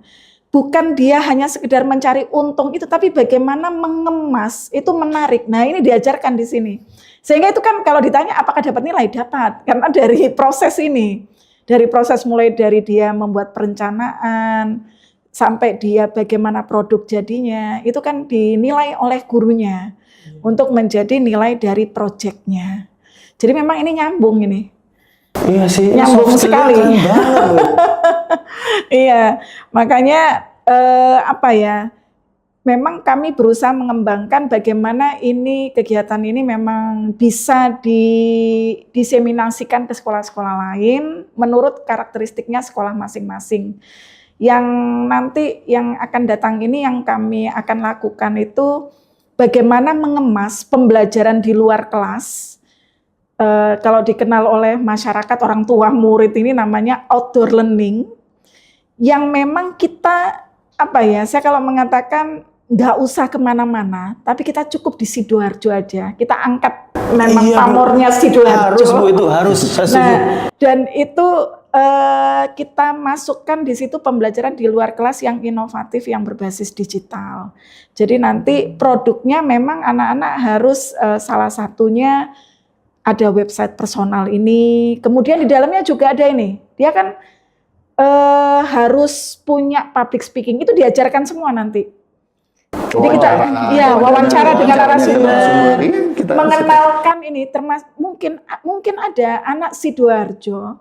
Bukan dia hanya sekedar mencari untung itu, tapi bagaimana mengemas itu menarik. Nah, ini diajarkan di sini. Sehingga itu kan kalau ditanya apakah dapat nilai, dapat. Karena dari proses ini, dari proses mulai dari dia membuat perencanaan, sampai dia bagaimana produk jadinya, itu kan dinilai oleh gurunya untuk menjadi nilai dari proyeknya. Jadi memang ini nyambung ini. Iya sih, nyambung sekali. Iya, makanya memang kami berusaha mengembangkan bagaimana ini kegiatan ini memang bisa didiseminasikan ke sekolah-sekolah lain menurut karakteristiknya sekolah masing-masing. Yang nanti yang akan datang ini yang kami akan lakukan itu bagaimana mengemas pembelajaran di luar kelas. Kalau dikenal oleh masyarakat, orang tua, murid ini namanya outdoor learning, yang memang kita, saya kalau mengatakan nggak usah kemana-mana, tapi kita cukup di Sidoarjo aja, kita angkat memang pamornya Sidoarjo. Harus Bu, itu harus. Nah, dan itu kita masukkan di situ pembelajaran di luar kelas yang inovatif, yang berbasis digital. Jadi nanti produknya memang anak-anak harus salah satunya ada website personal ini, kemudian di dalamnya juga ada ini, dia kan harus punya public speaking, itu diajarkan semua nanti. Jadi kita wawancara dengan narasumber, mengenalkan ini, termasuk mungkin ada anak Sidoarjo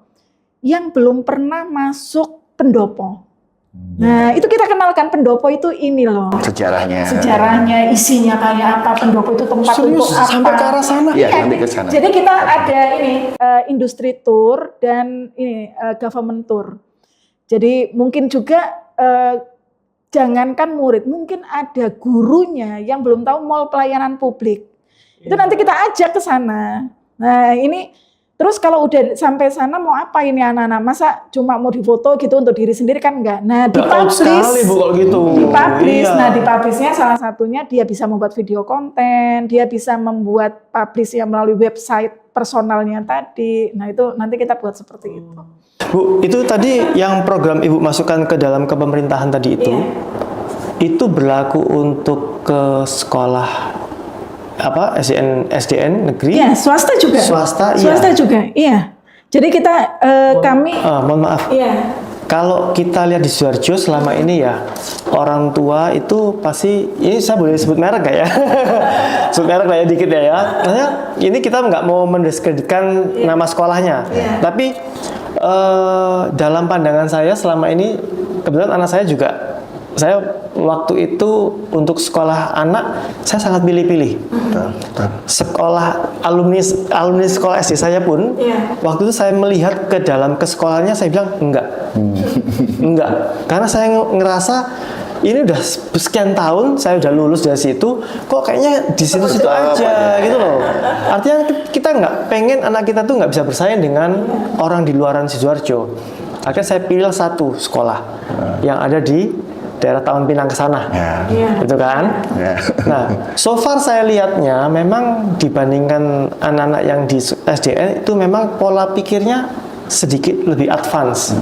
yang belum pernah masuk pendopo. Nah, itu kita kenalkan pendopo itu ini loh. Sejarahnya, isinya kayak apa, pendopo itu tempat untuk apa. Sampai ke arah sana. Iya, nanti ke sana. Jadi kita ada ini industri tour dan ini government tour. Jadi mungkin juga jangankan murid, mungkin ada gurunya yang belum tahu mall pelayanan publik. Itu nanti kita ajak ke sana. Nah, ini terus kalau udah sampai sana mau apa ini anak-anak? Masa cuma mau difoto gitu untuk diri sendiri kan enggak? Nah, dipublish-nya salah satunya dia bisa membuat video konten, dia bisa membuat publish yang melalui website personalnya tadi. Nah, itu nanti kita buat seperti itu. Bu, itu tadi yang program Ibu masukkan ke dalam kepemerintahan tadi itu, itu berlaku untuk ke sekolah SDN negeri? Iya, swasta juga. Swasta juga, iya. Jadi kita kami. Mohon maaf. Iya. Kalau kita lihat di Sidoarjo selama ini ya, orang tua itu pasti, ini saya boleh sebut merek gak ya? Sebut merek lah ya dikit ya. Maksudnya ini kita nggak mau mendiskreditkan nama sekolahnya, tapi dalam pandangan saya selama ini, kebetulan anak saya juga, saya waktu itu untuk sekolah anak saya sangat pilih-pilih. Sekolah alumni sekolah SD saya pun waktu itu saya melihat ke dalam ke sekolahnya, saya bilang enggak, karena saya ngerasa ini udah sekian tahun saya udah lulus dari situ, kok kayaknya di situ-situ aja gitu loh. Artinya kita nggak pengen anak kita tuh nggak bisa bersaing dengan orang di luaran Sidoarjo. Akhirnya saya pilih satu sekolah yang ada di daerah Taman Pinang ke sana, gitu kan? Nah, so far saya lihatnya memang dibandingkan anak-anak yang di SDN itu memang pola pikirnya sedikit lebih advance,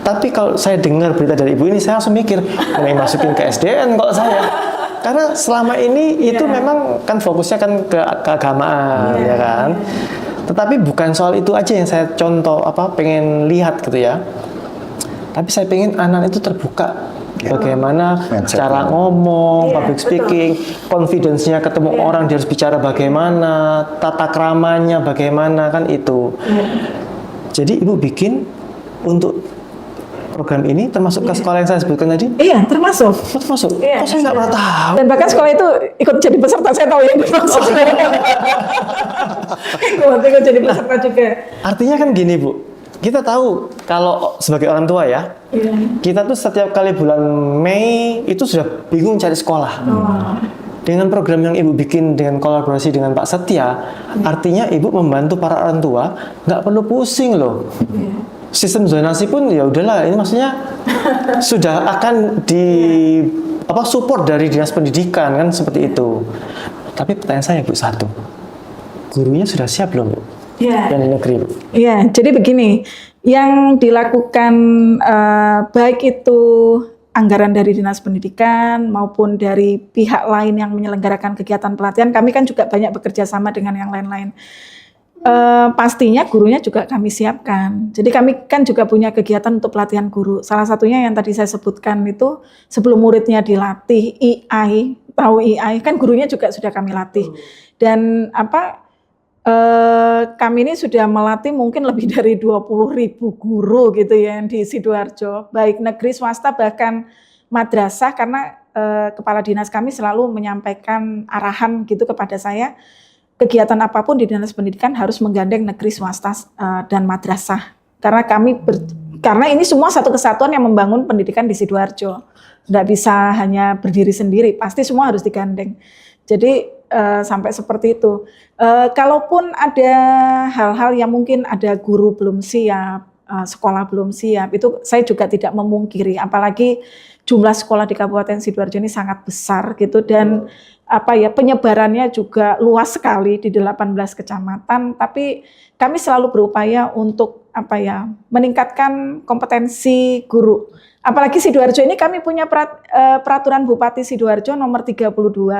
Tapi kalau saya dengar berita dari Ibu ini, saya langsung mikir, mau masukin ke SDN kok saya? Karena selama ini itu memang kan fokusnya kan ke keagamaan, ya kan? Tetapi bukan soal itu aja yang saya pengen lihat gitu ya. Tapi saya pengen anak itu terbuka Bagaimana Mindset. cara ngomong, Iya, public speaking, confidence-nya ketemu orang, dia harus bicara bagaimana, tata keramanya bagaimana, kan itu. Jadi Ibu bikin untuk program ini termasuk ke sekolah yang saya sebutkan tadi? Iya, termasuk. Termasuk? Iya. Kok saya nggak pernah tahu? Dan bahkan sekolah itu ikut jadi peserta, saya tahu yang dimaksud. Ikut jadi peserta juga. Artinya kan gini Bu, kita tahu kalau sebagai orang tua ya, Iya. kita tuh setiap kali bulan Mei itu sudah bingung cari sekolah. Dengan program yang Ibu bikin dengan kolaborasi dengan Pak Setia, artinya Ibu membantu para orang tua nggak perlu pusing loh. Sistem zonasi pun ya udahlah, ini maksudnya sudah akan support dari dinas pendidikan kan seperti itu. Tapi pertanyaan saya Bu satu, gurunya sudah siap belum Bu? Iya. Yang di negeri Bu? Iya, jadi begini, yang dilakukan baik itu anggaran dari Dinas Pendidikan maupun dari pihak lain yang menyelenggarakan kegiatan pelatihan, kami kan juga banyak bekerja sama dengan yang lain-lain. Pastinya gurunya juga kami siapkan. Jadi kami kan juga punya kegiatan untuk pelatihan guru. Salah satunya yang tadi saya sebutkan itu sebelum muridnya dilatih EI, tahu EI kan gurunya juga sudah kami latih. Dan kami ini sudah melatih mungkin lebih dari 20.000 guru gitu ya di Sidoarjo, baik negeri swasta bahkan madrasah, karena kepala dinas kami selalu menyampaikan arahan gitu kepada saya, kegiatan apapun di dinas pendidikan harus menggandeng negeri swasta dan madrasah, karena karena ini semua satu kesatuan yang membangun pendidikan di Sidoarjo, tidak bisa hanya berdiri sendiri, pasti semua harus digandeng. Jadi sampai seperti itu. Kalaupun ada hal-hal yang mungkin ada guru belum siap, sekolah belum siap, itu saya juga tidak memungkiri. Apalagi jumlah sekolah di Kabupaten Sidoarjo ini sangat besar gitu, dan penyebarannya juga luas sekali di 18 kecamatan. Tapi kami selalu berupaya untuk meningkatkan kompetensi guru. Apalagi Sidoarjo ini kami punya peraturan Bupati Sidoarjo nomor 32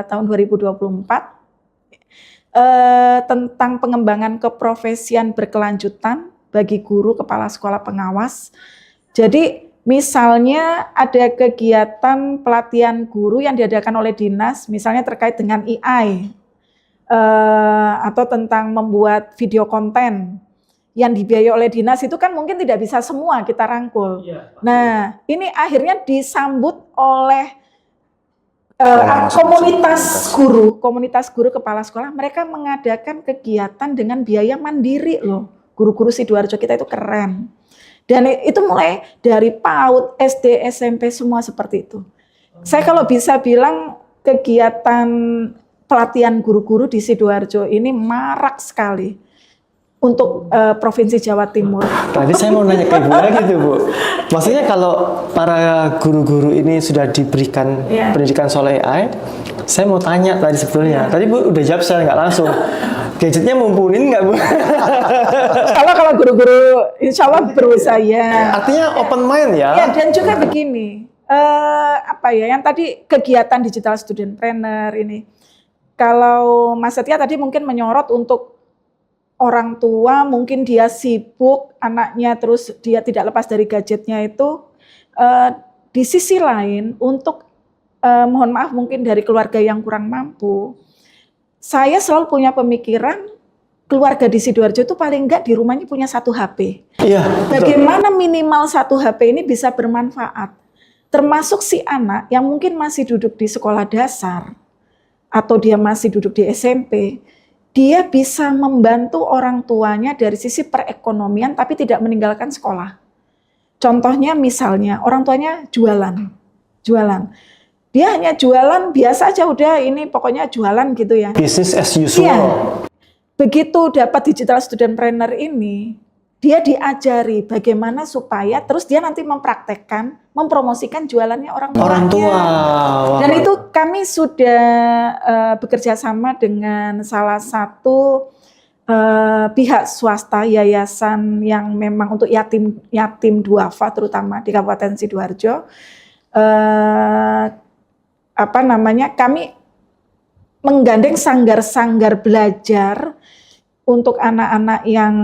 tahun 2024 tentang pengembangan keprofesian berkelanjutan bagi guru kepala sekolah pengawas. Jadi misalnya ada kegiatan pelatihan guru yang diadakan oleh dinas, misalnya terkait dengan AI atau tentang membuat video konten yang dibiayai oleh dinas, itu kan mungkin tidak bisa semua kita rangkul. Nah, ini akhirnya disambut oleh komunitas guru kepala sekolah. Mereka mengadakan kegiatan dengan biaya mandiri loh. Guru-guru Sidoarjo kita itu keren. Dan itu mulai dari PAUD, SD, SMP, semua seperti itu. Saya kalau bisa bilang kegiatan pelatihan guru-guru di Sidoarjo ini marak sekali untuk Provinsi Jawa Timur. Tadi saya mau nanya ke Ibu lagi tuh Bu. Maksudnya kalau para guru-guru ini sudah diberikan pendidikan soal AI, saya mau tanya tadi sebetulnya. Tadi Bu udah jawab, saya nggak langsung. Gadgetnya mumpunin nggak Bu? Kalau guru-guru insya Allah berusaha ya. Artinya open mind ya? Ya, dan juga begini, yang tadi kegiatan digital studentpreneur ini. Kalau Mas Setia tadi mungkin menyorot untuk orang tua, mungkin dia sibuk, anaknya terus dia tidak lepas dari gadgetnya itu. Di sisi lain, untuk mohon maaf mungkin dari keluarga yang kurang mampu, saya selalu punya pemikiran keluarga di Sidoarjo itu paling enggak di rumahnya punya 1 HP. Iya. Bagaimana minimal 1 HP ini bisa bermanfaat, termasuk si anak yang mungkin masih duduk di sekolah dasar atau dia masih duduk di SMP. Dia bisa membantu orang tuanya dari sisi perekonomian tapi tidak meninggalkan sekolah. Contohnya misalnya orang tuanya jualan. Dia hanya jualan biasa aja, udah ini pokoknya jualan gitu ya. Business as usual. Iya. Begitu dapat digital studentpreneur ini, dia diajari bagaimana supaya terus dia nanti mempraktekkan, mempromosikan jualannya orang tua. Dan itu kami sudah bekerja sama dengan salah satu pihak swasta, yayasan yang memang untuk yatim duafa terutama di Kabupaten Sidoarjo. Kami menggandeng sanggar-sanggar belajar untuk anak-anak yang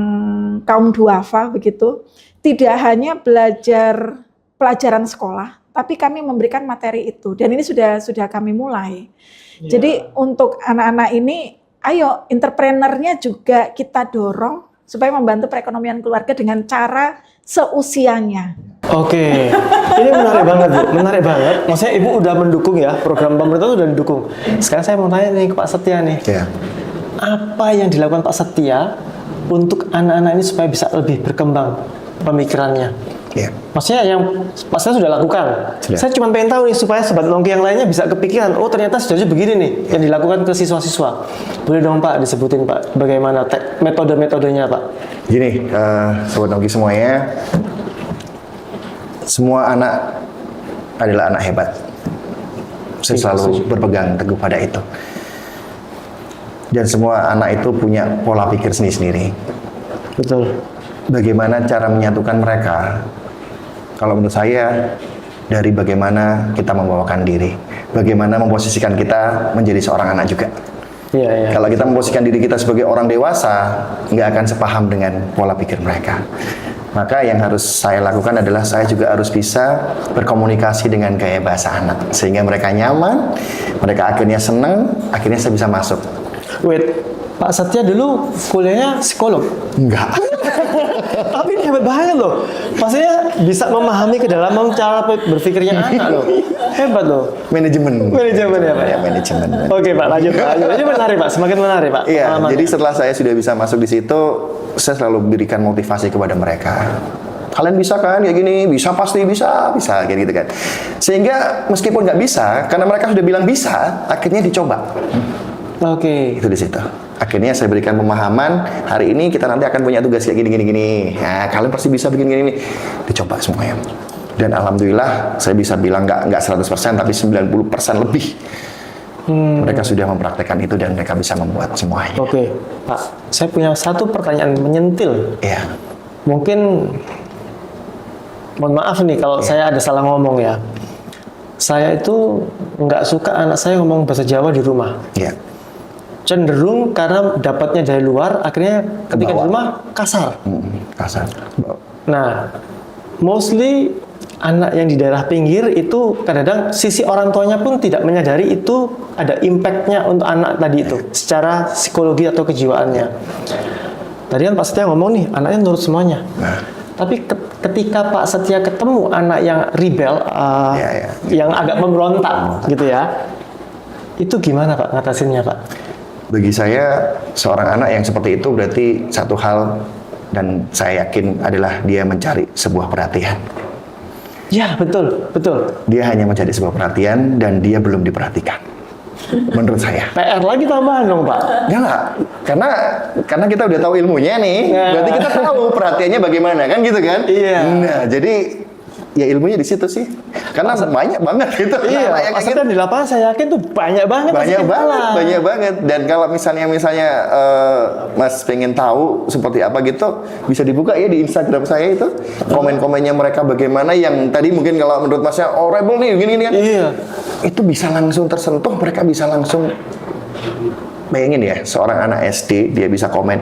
kaum duafa begitu, tidak hanya belajar pelajaran sekolah, tapi kami memberikan materi itu dan ini sudah kami mulai. Jadi untuk anak-anak ini, ayo entrepreneurnya juga kita dorong supaya membantu perekonomian keluarga dengan cara seusianya. Oke, ini menarik banget Bu, menarik banget. Maksudnya Ibu udah mendukung ya, program pemerintah itu udah mendukung. Sekarang saya mau tanya nih ke Pak Setia nih. Ya. Apa yang dilakukan Pak Setia untuk anak-anak ini supaya bisa lebih berkembang pemikirannya? Ya. Maksudnya yang Pak Setia sudah lakukan. Sudah. Saya cuma pengen tahu nih supaya sobat Nongki yang lainnya bisa kepikiran, oh ternyata sebenarnya begini nih yang dilakukan ke siswa-siswa. Boleh dong Pak disebutin Pak, bagaimana metode-metodenya Pak? Gini, sobat Nongki semuanya, semua anak adalah anak hebat. Saya selalu berpegang teguh pada itu. Dan semua anak itu punya pola pikir sendiri-sendiri. Betul. Bagaimana cara menyatukan mereka? Kalau menurut saya, dari bagaimana kita membawakan diri. Bagaimana memposisikan kita menjadi seorang anak juga. Iya, iya. Kalau kita memposisikan diri kita sebagai orang dewasa, nggak akan sepaham dengan pola pikir mereka. Maka yang harus saya lakukan adalah saya juga harus bisa berkomunikasi dengan gaya bahasa anak. Sehingga mereka nyaman, mereka akhirnya senang, akhirnya saya bisa masuk. Wait, Pak Setia dulu kuliahnya psikolog? Enggak. Tapi ini hebat banget loh. Maksudnya bisa memahami kedalaman cara berpikirnya anak loh. Hebat loh. Manajemen. Manajemen ya Pak? Ya, manajemen. Oke Pak, lanjut Pak. Ini menarik Pak, semakin menarik Pak. Iya, pengalamannya. jadi setelah saya sudah bisa masuk di situ, saya selalu berikan motivasi kepada mereka. Kalian bisa kan kayak gini? Bisa, pasti bisa kayak gitu kan. Sehingga meskipun nggak bisa, karena mereka sudah bilang bisa, akhirnya dicoba. Oke. Itu di situ. Akhirnya saya berikan pemahaman, hari ini kita nanti akan punya tugas kayak gini. Nah, kalian pasti bisa bikin gini. Dicoba semuanya. Dan alhamdulillah saya bisa bilang nggak 100% tapi 90% lebih. Mereka sudah mempraktekkan itu dan mereka bisa membuat semuanya. Oke, Pak. Saya punya satu pertanyaan menyentil. Iya. Mungkin mohon maaf nih kalau saya ada salah ngomong ya. Saya itu nggak suka anak saya ngomong bahasa Jawa di rumah. Iya. Cenderung karena dapatnya dari luar, akhirnya ketika di rumah kasar. Kasar. Nah, mostly anak yang di daerah pinggir itu kadang-kadang sisi orang tuanya pun tidak menyadari itu ada impact-nya untuk anak tadi itu secara psikologi atau kejiwaannya. Tadi kan Pak Setia ngomong nih, anaknya nurut semuanya. Nah. Tapi ketika Pak Setia ketemu anak yang rebel, yang agak memberontak gitu ya, itu gimana Pak ngatasinnya Pak? Bagi saya, seorang anak yang seperti itu berarti satu hal dan saya yakin adalah dia mencari sebuah perhatian. Ya, betul. Dia hanya mencari sebuah perhatian dan dia belum diperhatikan. Menurut saya. PR lagi tambahan dong, Pak. Enggak, karena kita udah tahu ilmunya nih, berarti kita tahu perhatiannya bagaimana, kan gitu kan? Iya. Nah, jadi ya ilmunya di situ sih. Karena banyak banget gitu. Iya, maksudnya di lapangan saya yakin tuh banyak banget. Banyak banget. Dan kalau misalnya Mas pengen tahu seperti apa gitu, bisa dibuka ya di Instagram saya itu. Komen-komennya mereka bagaimana yang tadi mungkin kalau menurut Masnya, oh rebel nih, gini kan. Iya. Itu bisa langsung tersentuh, mereka bisa langsung. Bayangin ya, seorang anak SD dia bisa komen,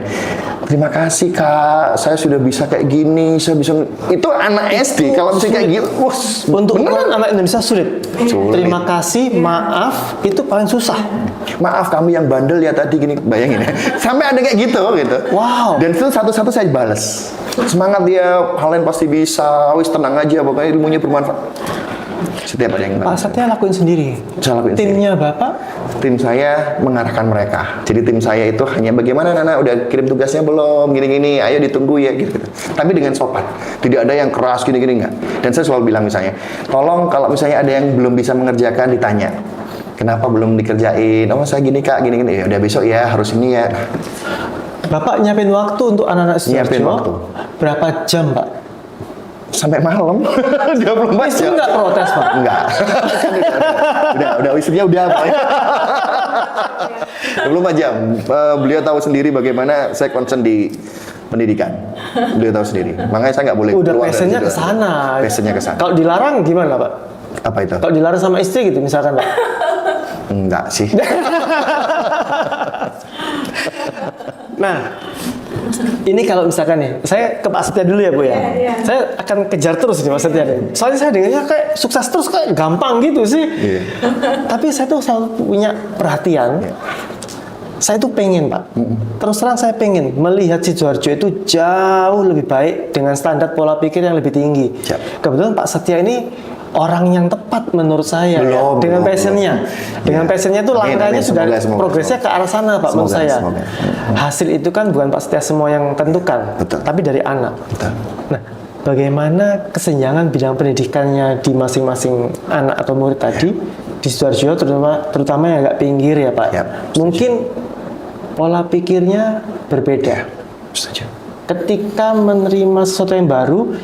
terima kasih Kak, saya sudah bisa kayak gini, saya bisa. Itu anak SD kalau bisa kayak gitu, untuk anak Indonesia sulit. Terima kasih, maaf, itu paling susah. Maaf kami yang bandel ya tadi gini, bayangin ya. Sampai ada kayak gitu. Wow. Dan itu satu-satu saya balas. Semangat dia, kalian pasti bisa, wis tenang aja, pokoknya ilmunya bermanfaat. Setiap ada yang Pak Setia lakuin sendiri. Saya lakuin Timnya sendiri. Bapak? Tim saya mengarahkan mereka. Jadi tim saya itu hanya bagaimana Nana udah kirim tugasnya belum, gini-gini, ayo ditunggu ya gitu. Tapi dengan sopan. Tidak ada yang keras gini-gini enggak. Dan saya selalu bilang misalnya, tolong kalau misalnya ada yang belum bisa mengerjakan ditanya. Kenapa belum dikerjain? Oh saya gini Kak, gini-gini. Ya udah besok ya, harus ini ya. Bapak nyiapin waktu untuk anak-anak Nyiapin waktu. Berapa jam, Pak? Sampai malam. 24 jam. Istri nggak protes, Pak? Enggak. udah istrinya udah. 24 jam. Beliau tahu sendiri bagaimana saya concern di pendidikan. Beliau tahu sendiri. Makanya saya nggak boleh udah keluar dari passionnya situ. ke sana. Passionnya ke sana. Kalau dilarang gimana, Pak? Apa itu? Kalau dilarang sama istri gitu misalkan, Pak? Enggak sih. Nah, Ini kalau misalkan nih, saya ke Pak Setia dulu ya Bu ya. Saya akan kejar terus nih Pak Setia nih. Soalnya saya dengarnya kayak sukses terus, kayak gampang gitu sih. Tapi saya tuh selalu punya perhatian. Saya tuh pengen Pak, terus terang saya pengen melihat Sidoarjo itu jauh lebih baik dengan standar pola pikir yang lebih tinggi. Kebetulan Pak Setia ini orang yang tepat menurut saya dengan passionnya. Dengan passionnya itu langkahnya sudah progresnya ke arah sana Pak menurut saya. Hasil itu kan bukan Pak Setia semua yang tentukan, tapi dari anak. Nah, bagaimana kesenjangan bidang pendidikannya di masing-masing anak atau murid tadi di Sidoarjo, terutama yang agak pinggir ya Pak. Mungkin pola pikirnya berbeda. Ketika menerima sesuatu yang baru,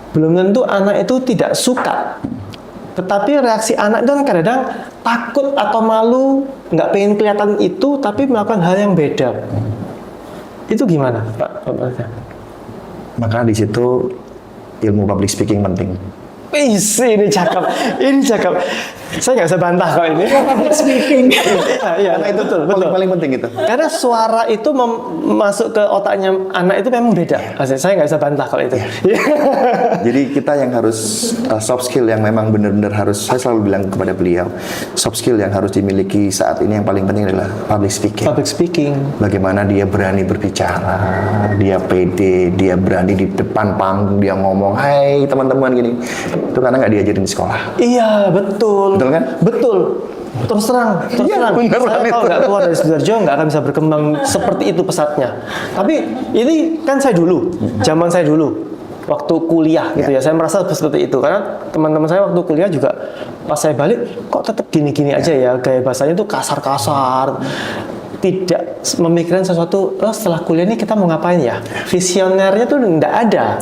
belum tentu anak itu tidak suka. Tetapi reaksi anak itu kan kadang takut atau malu, nggak pengen kelihatan itu, tapi melakukan hal yang beda. Itu gimana Pak? Maka di situ ilmu public speaking penting. Ini cakep, ini cakep. Saya nggak bisa bantah kalau ini. Speaking. Iya, itu betul. Paling penting itu. Karena suara itu masuk ke otaknya anak itu memang beda. Saya nggak bisa bantah kalau itu. Jadi kita yang harus soft skill yang memang benar-benar harus, saya selalu bilang kepada beliau, soft skill yang harus dimiliki saat ini yang paling penting adalah public speaking. Public speaking. Bagaimana dia berani berbicara, dia pede, dia berani di depan panggung, dia ngomong, hai teman-teman gini. Itu karena nggak diajarin di sekolah. Iya, betul. Betul kan? Betul. Terus terang. Saya kalau nggak keluar dari Sidoarjo nggak akan bisa berkembang seperti itu pesatnya. Tapi ini kan saya dulu, zaman saya dulu, waktu kuliah gitu ya, saya merasa seperti itu. Karena teman-teman saya waktu kuliah juga pas saya balik, kok tetap gini-gini aja ya, gaya bahasanya tuh kasar-kasar. Tidak memikirkan sesuatu, setelah kuliah ini kita mau ngapain ya? Visionernya tuh nggak ada.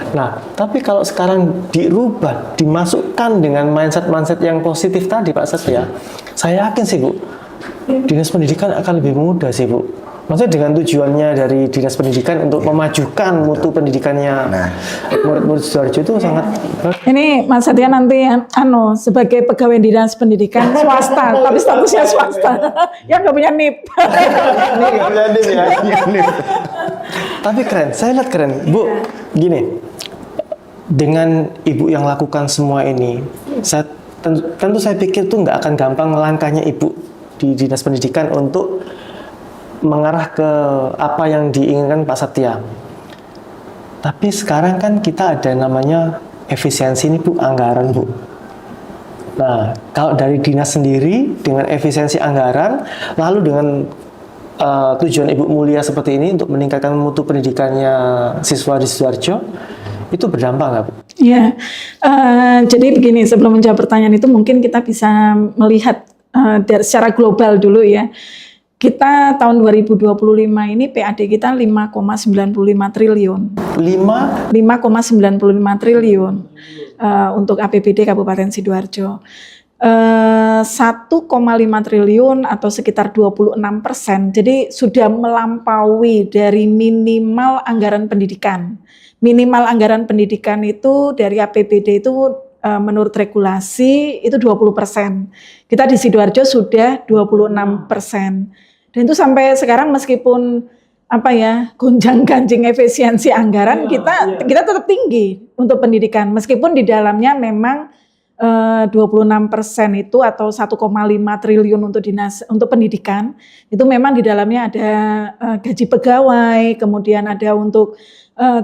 Nah, tapi kalau sekarang dirubah, dimasukkan dengan mindset-mindset yang positif tadi Pak Setia, saya yakin sih Bu, Dinas Pendidikan akan lebih mudah sih Bu. Maksudnya dengan tujuannya dari Dinas Pendidikan untuk memajukan mutu pendidikannya murid-murid Sidoarjo itu sangat. Ini Mas Setia nanti sebagai pegawai Dinas Pendidikan swasta, tapi statusnya swasta, yang nggak punya NIP. Tapi keren, saya lihat keren, Bu. Gini, dengan Ibu yang lakukan semua ini, tentu saya pikir tuh nggak akan gampang langkahnya Ibu di Dinas Pendidikan untuk mengarah ke apa yang diinginkan Pak Setia. Tapi sekarang kan kita ada namanya efisiensi ini Bu, anggaran Bu. Nah, kalau dari dinas sendiri dengan efisiensi anggaran, lalu dengan tujuan Ibu mulia seperti ini untuk meningkatkan mutu pendidikannya siswa di Sidoarjo, itu berdampak nggak Bu? Ya, jadi begini, sebelum menjawab pertanyaan itu mungkin kita bisa melihat secara global dulu ya. Kita tahun 2025 ini PAD kita 5,95 triliun. 5,95 triliun untuk APBD Kabupaten Sidoarjo. 1,5 triliun atau sekitar 26%. Jadi sudah melampaui dari minimal anggaran pendidikan. Minimal anggaran pendidikan itu dari APBD itu menurut regulasi itu 20%. Kita di Sidoarjo sudah 26%. Dan itu sampai sekarang meskipun gonjang-ganjing efisiensi anggaran kita tetap tinggi untuk pendidikan. Meskipun di dalamnya memang 26% itu atau 1,5 triliun untuk pendidikan itu memang di dalamnya ada gaji pegawai, kemudian ada untuk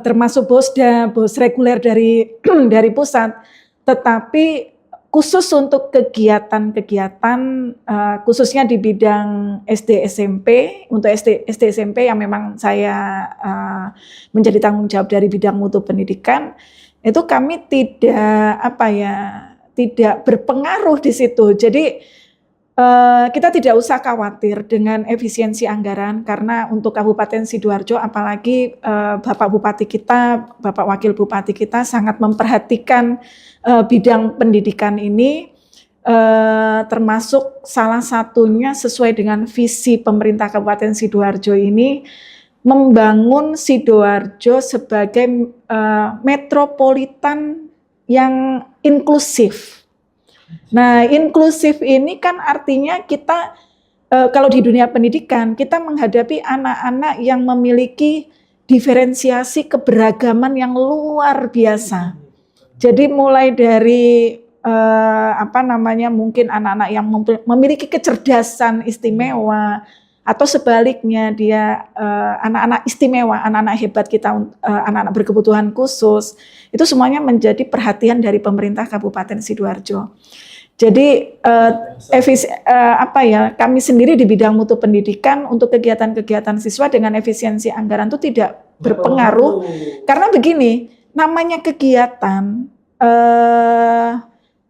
termasuk bos reguler dari pusat. Tetapi khusus untuk kegiatan-kegiatan khususnya di bidang SD SMP, untuk SD SMP yang memang saya menjadi tanggung jawab dari bidang mutu pendidikan, itu kami tidak berpengaruh di situ. Jadi kita tidak usah khawatir dengan efisiensi anggaran, karena untuk Kabupaten Sidoarjo apalagi Bapak Bupati kita, Bapak Wakil Bupati kita sangat memperhatikan bidang pendidikan ini, termasuk salah satunya sesuai dengan visi pemerintah Kabupaten Sidoarjo ini, membangun Sidoarjo sebagai metropolitan yang inklusif. Nah, inklusif ini kan artinya kita kalau di dunia pendidikan kita menghadapi anak-anak yang memiliki diferensiasi keberagaman yang luar biasa. Jadi mulai dari mungkin anak-anak yang memiliki kecerdasan istimewa, atau sebaliknya dia anak-anak istimewa, anak-anak hebat kita, anak-anak berkebutuhan khusus, itu semuanya menjadi perhatian dari pemerintah Kabupaten Sidoarjo. Jadi kami sendiri di bidang mutu pendidikan untuk kegiatan-kegiatan siswa dengan efisiensi anggaran itu tidak berpengaruh, karena begini, namanya kegiatan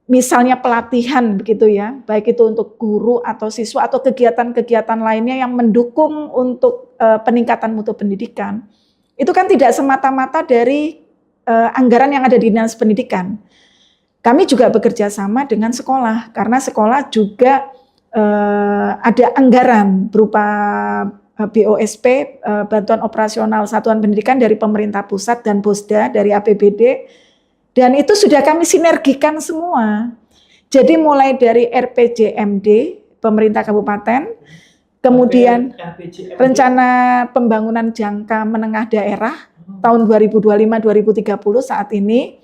misalnya pelatihan begitu ya, baik itu untuk guru atau siswa atau kegiatan-kegiatan lainnya yang mendukung untuk peningkatan mutu pendidikan, itu kan tidak semata-mata dari anggaran yang ada di Dinas Pendidikan. Kami juga bekerja sama dengan sekolah, karena sekolah juga ada anggaran berupa BOSP, Bantuan Operasional Satuan Pendidikan dari pemerintah pusat dan BOSDA dari APBD. Dan itu sudah kami sinergikan semua. Jadi mulai dari RPJMD, pemerintah kabupaten, kemudian rencana pembangunan jangka menengah daerah tahun 2025-2030 saat ini,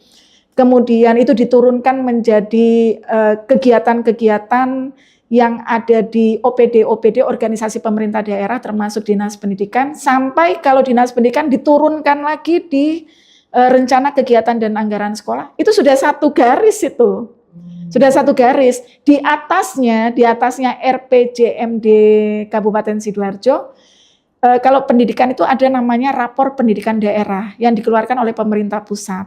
kemudian itu diturunkan menjadi kegiatan-kegiatan yang ada di OPD organisasi pemerintah daerah termasuk Dinas Pendidikan, sampai kalau Dinas Pendidikan diturunkan lagi di rencana kegiatan dan anggaran sekolah. Itu sudah satu garis itu. Sudah satu garis. Di atasnya RPJMD Kabupaten Sidoarjo, kalau pendidikan itu ada namanya rapor pendidikan daerah yang dikeluarkan oleh pemerintah pusat.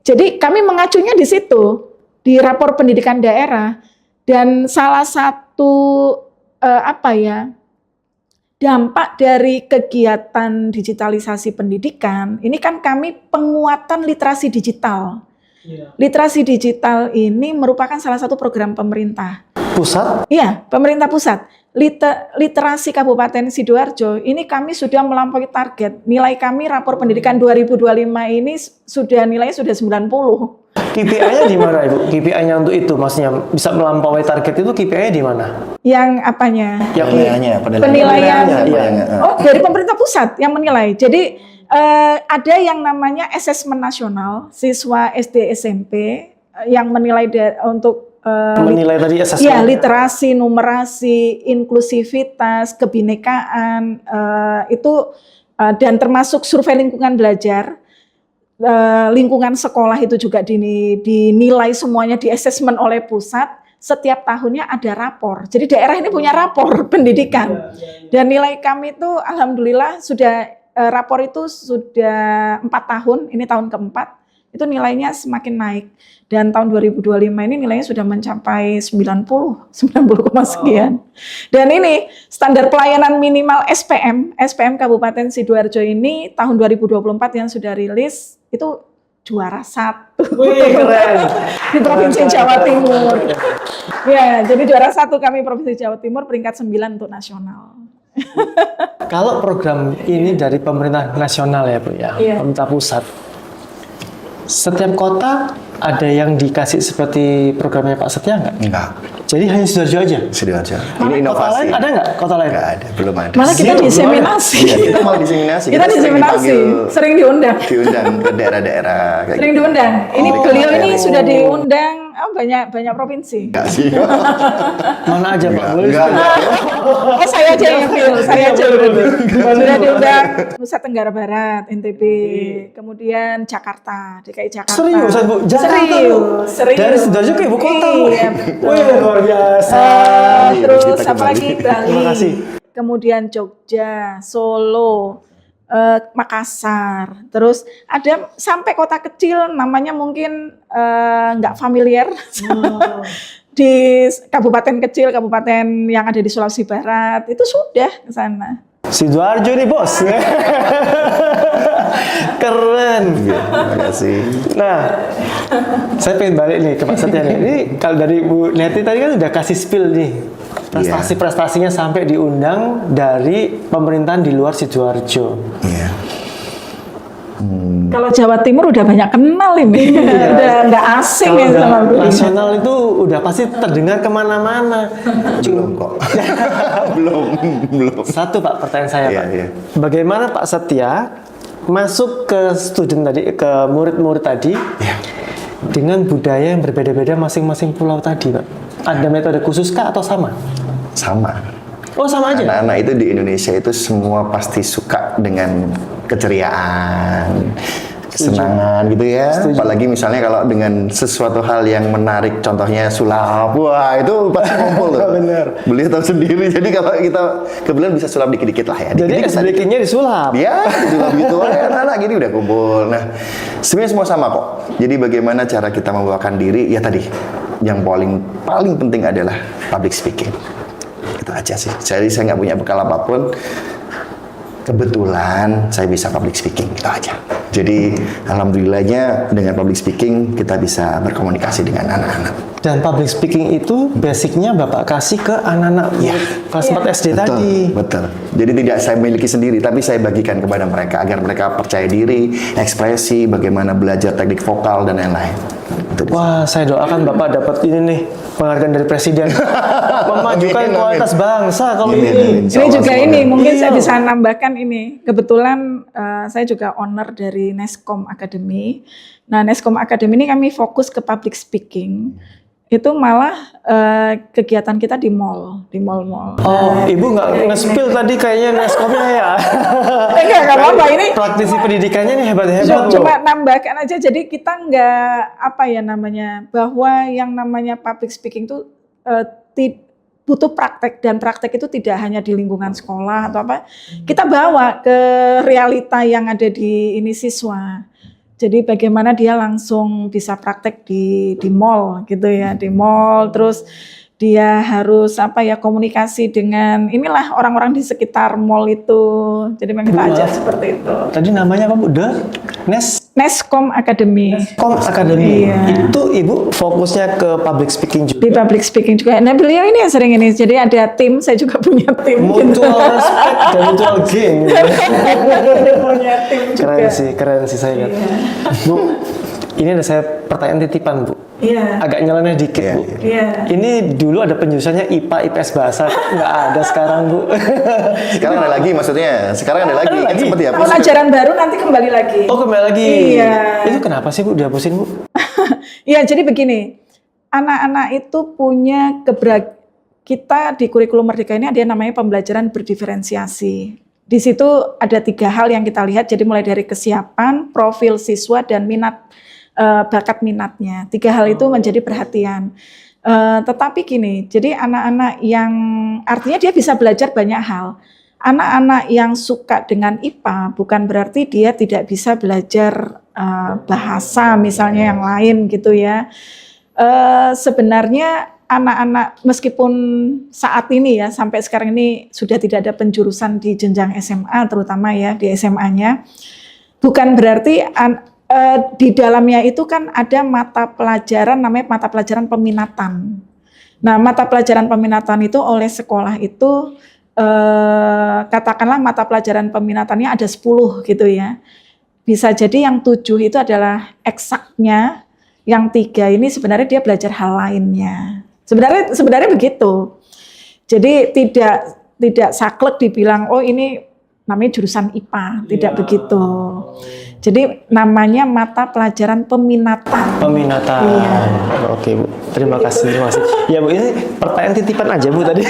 Jadi kami mengacunya di situ, di rapor pendidikan daerah. Dan salah satu dampak dari kegiatan digitalisasi pendidikan, ini kan kami penguatan literasi digital. Literasi digital ini merupakan salah satu program pemerintah. Pusat? Iya, pemerintah pusat. Literasi Kabupaten Sidoarjo, ini kami sudah melampaui target. Nilai kami rapor pendidikan 2025 ini nilainya sudah 90. KPI-nya di mana, Ibu? KPI-nya untuk itu, maksudnya bisa melampaui target itu KPI-nya di mana? Yang apanya? Yang penilaian. Iya. Oh, dari pemerintah pusat yang menilai. Jadi ada yang namanya asesmen nasional siswa SD SMP yang menilai untuk menilai tadi asesmen. Ya, literasi, numerasi, inklusivitas, kebinekaan itu dan termasuk survei lingkungan belajar. Lingkungan sekolah itu juga dinilai semuanya di asesmen oleh pusat. Setiap tahunnya ada rapor. Jadi daerah ini punya rapor pendidikan. Dan nilai kami itu alhamdulillah sudah rapor itu sudah 4 tahun, ini tahun keempat. Itu nilainya semakin naik. Dan tahun 2025 ini nilainya sudah mencapai 90 sekian. Dan ini standar pelayanan minimal SPM Kabupaten Sidoarjo ini tahun 2024 yang sudah rilis itu juara 1. Wih, keren. Di Provinsi Jawa Timur. Ya, jadi juara 1 kami Provinsi Jawa Timur, peringkat 9 untuk nasional. Kalau program ini dari pemerintah nasional ya Bu ya, pemerintah pusat. Setiap kota ada yang dikasih seperti programnya Pak Setia nggak? Enggak. Jadi hanya Sidoarjo aja? Sidoarjo. Ini inovasi. Kota lain ada nggak? Kota lain? Nggak ada, belum ada. Malah kita diseminasi. Iya, kita malah diseminasi. Kita diseminasi, sering diundang. Diundang ke daerah-daerah. Sering diundang. Ini beliau ini sudah diundang banyak provinsi. Enggak sih. Mana aja Pak? Boleh? Oh, saya aja yang pilih, saya aja sudah diundang Nusa Tenggara Barat, NTB, kemudian Jakarta, DKI Jakarta. Serius, Bu? Jakarta, Serius. Dari Sidoarjo ke ibu kota, Bu? Iya, betul. Wih, luar biasa. Terus apa lagi? Bali. Terima kasih. Kemudian Jogja, Solo, Makassar. Terus ada sampai kota kecil namanya mungkin nggak familiar. Di kabupaten kecil, kabupaten yang ada di Sulawesi Barat, itu sudah ke sana. Sidoarjo nih bos. Keren. Terima kasih. Nah, saya pengen balik nih ke Pak Setia nih. Ini kalau dari Bu Neti tadi kan udah kasih spill nih. Prestasi-prestasinya sampai diundang dari pemerintahan di luar Sidoarjo. Iya. Iya. Kalau Jawa Timur udah banyak kenal ini, udah nggak asing ya Kalau sama udah Bu. nasional itu udah pasti terdengar kemana-mana. Belum kok. belum. Satu Pak, pertanyaan saya Iya, Pak. iya. Bagaimana Pak Setia masuk ke student tadi, ke murid-murid tadi, Iya. dengan budaya yang berbeda-beda masing-masing pulau tadi Pak? Ada metode khusus kah atau sama? Sama. Oh sama aja? Anak-anak itu di Indonesia itu semua pasti suka dengan keceriaan, kesenangan gitu ya. Apalagi misalnya kalau dengan sesuatu hal yang menarik, contohnya sulap, wah itu pasti ngumpul tuh. Bener. Beliau tahu sendiri. Jadi kalau kita kebetulan bisa sulap dikit-dikit lah ya. Jadi Dikit-dikit ice breaking-nya disulap? ya, sulap gitu. Anak-anak gini udah kumpul. Nah, sebenarnya semua sama kok. Jadi bagaimana cara kita membawakan diri? Ya tadi, yang paling penting adalah public speaking. Itu aja sih. Jadi saya nggak punya bekal apapun. Kebetulan saya bisa public speaking, itu aja. Jadi alhamdulillahnya dengan public speaking kita bisa berkomunikasi dengan anak-anak. Dan public speaking itu basicnya Bapak kasih ke anak-anak kelas 4 SD tadi. Betul. Jadi tidak saya miliki sendiri, tapi saya bagikan kepada mereka agar mereka percaya diri, ekspresi, bagaimana belajar teknik vokal dan lain-lain. Itu. Wah, saya doakan Bapak dapat ini nih penghargaan dari Presiden. Memajukan Amin, kualitas bangsa kalau Amin, ini. amin. Ini Insyaallah juga semoga. ini, mungkin Iya. saya bisa nambahkan ini. Kebetulan saya juga owner dari Nescom Academy. Nah, Nescom Academy ini kami fokus ke public speaking. Itu malah kegiatan kita di mall-mall. Oh, Ibu nggak nge-spill tadi kayaknya Nescomnya ya. Enggak apa-apa ini. Praktisi pendidikannya nih hebat-hebat. Cuma nambahkan aja, jadi kita nggak apa ya namanya, bahwa yang namanya public speaking itu butuh praktek, dan praktek itu tidak hanya di lingkungan sekolah atau apa, kita bawa ke realita yang ada di ini siswa. Jadi bagaimana dia langsung bisa praktek di mall gitu ya, di mall, terus dia harus apa ya, komunikasi dengan inilah orang-orang di sekitar mall itu. Jadi memang kita ajar seperti itu. Tadi namanya apa Bu? Nescom Academy. Nescom Academy. Iya. Itu Ibu fokusnya ke public speaking juga. Di public speaking juga. Nah, beliau ini yang sering ini. Jadi ada tim, saya juga punya tim. Mutual respect dan mutual gain. Punya tim juga. Keren sih saya lihat. Bu, ini ada saya pertanyaan titipan Bu. Iya. Agak nyeleneh dikit Iya, Bu. Iya. Ini dulu ada penjurusannya IPA IPS bahasa, nggak ada sekarang Bu. Sekarang ada lagi maksudnya. Sekarang ada lagi. Kan sempat dihapus. Tahun ajaran baru nanti kembali lagi. Oh kembali lagi. Iya. Itu kenapa sih Bu dihapusin Bu? Iya, jadi begini. Anak-anak itu punya kita di kurikulum Merdeka ini ada yang namanya pembelajaran berdiferensiasi. Di situ ada 3 hal yang kita lihat. Jadi mulai dari kesiapan, profil siswa, dan minat, bakat minatnya. 3 hal itu menjadi perhatian. Tetapi gini, jadi anak-anak yang artinya dia bisa belajar banyak hal. Anak-anak yang suka dengan IPA bukan berarti dia tidak bisa belajar bahasa misalnya yang lain gitu ya. Sebenarnya anak-anak meskipun saat ini ya sampai sekarang ini sudah tidak ada penjurusan di jenjang SMA terutama ya di SMA-nya, bukan berarti di dalamnya itu kan ada mata pelajaran namanya mata pelajaran peminatan. Nah, mata pelajaran peminatan itu oleh sekolah itu katakanlah mata pelajaran peminatannya ada 10 gitu ya. Bisa jadi yang 7 itu adalah eksaknya, yang 3 ini sebenarnya dia belajar hal lainnya. Sebenarnya begitu. Jadi tidak saklek dibilang oh ini namanya jurusan IPA, tidak begitu. Jadi namanya mata pelajaran peminatan. Peminatan. Iya. Oke Bu, terima kasih. Ya Bu, ini pertanyaan titipan aja Bu tadi.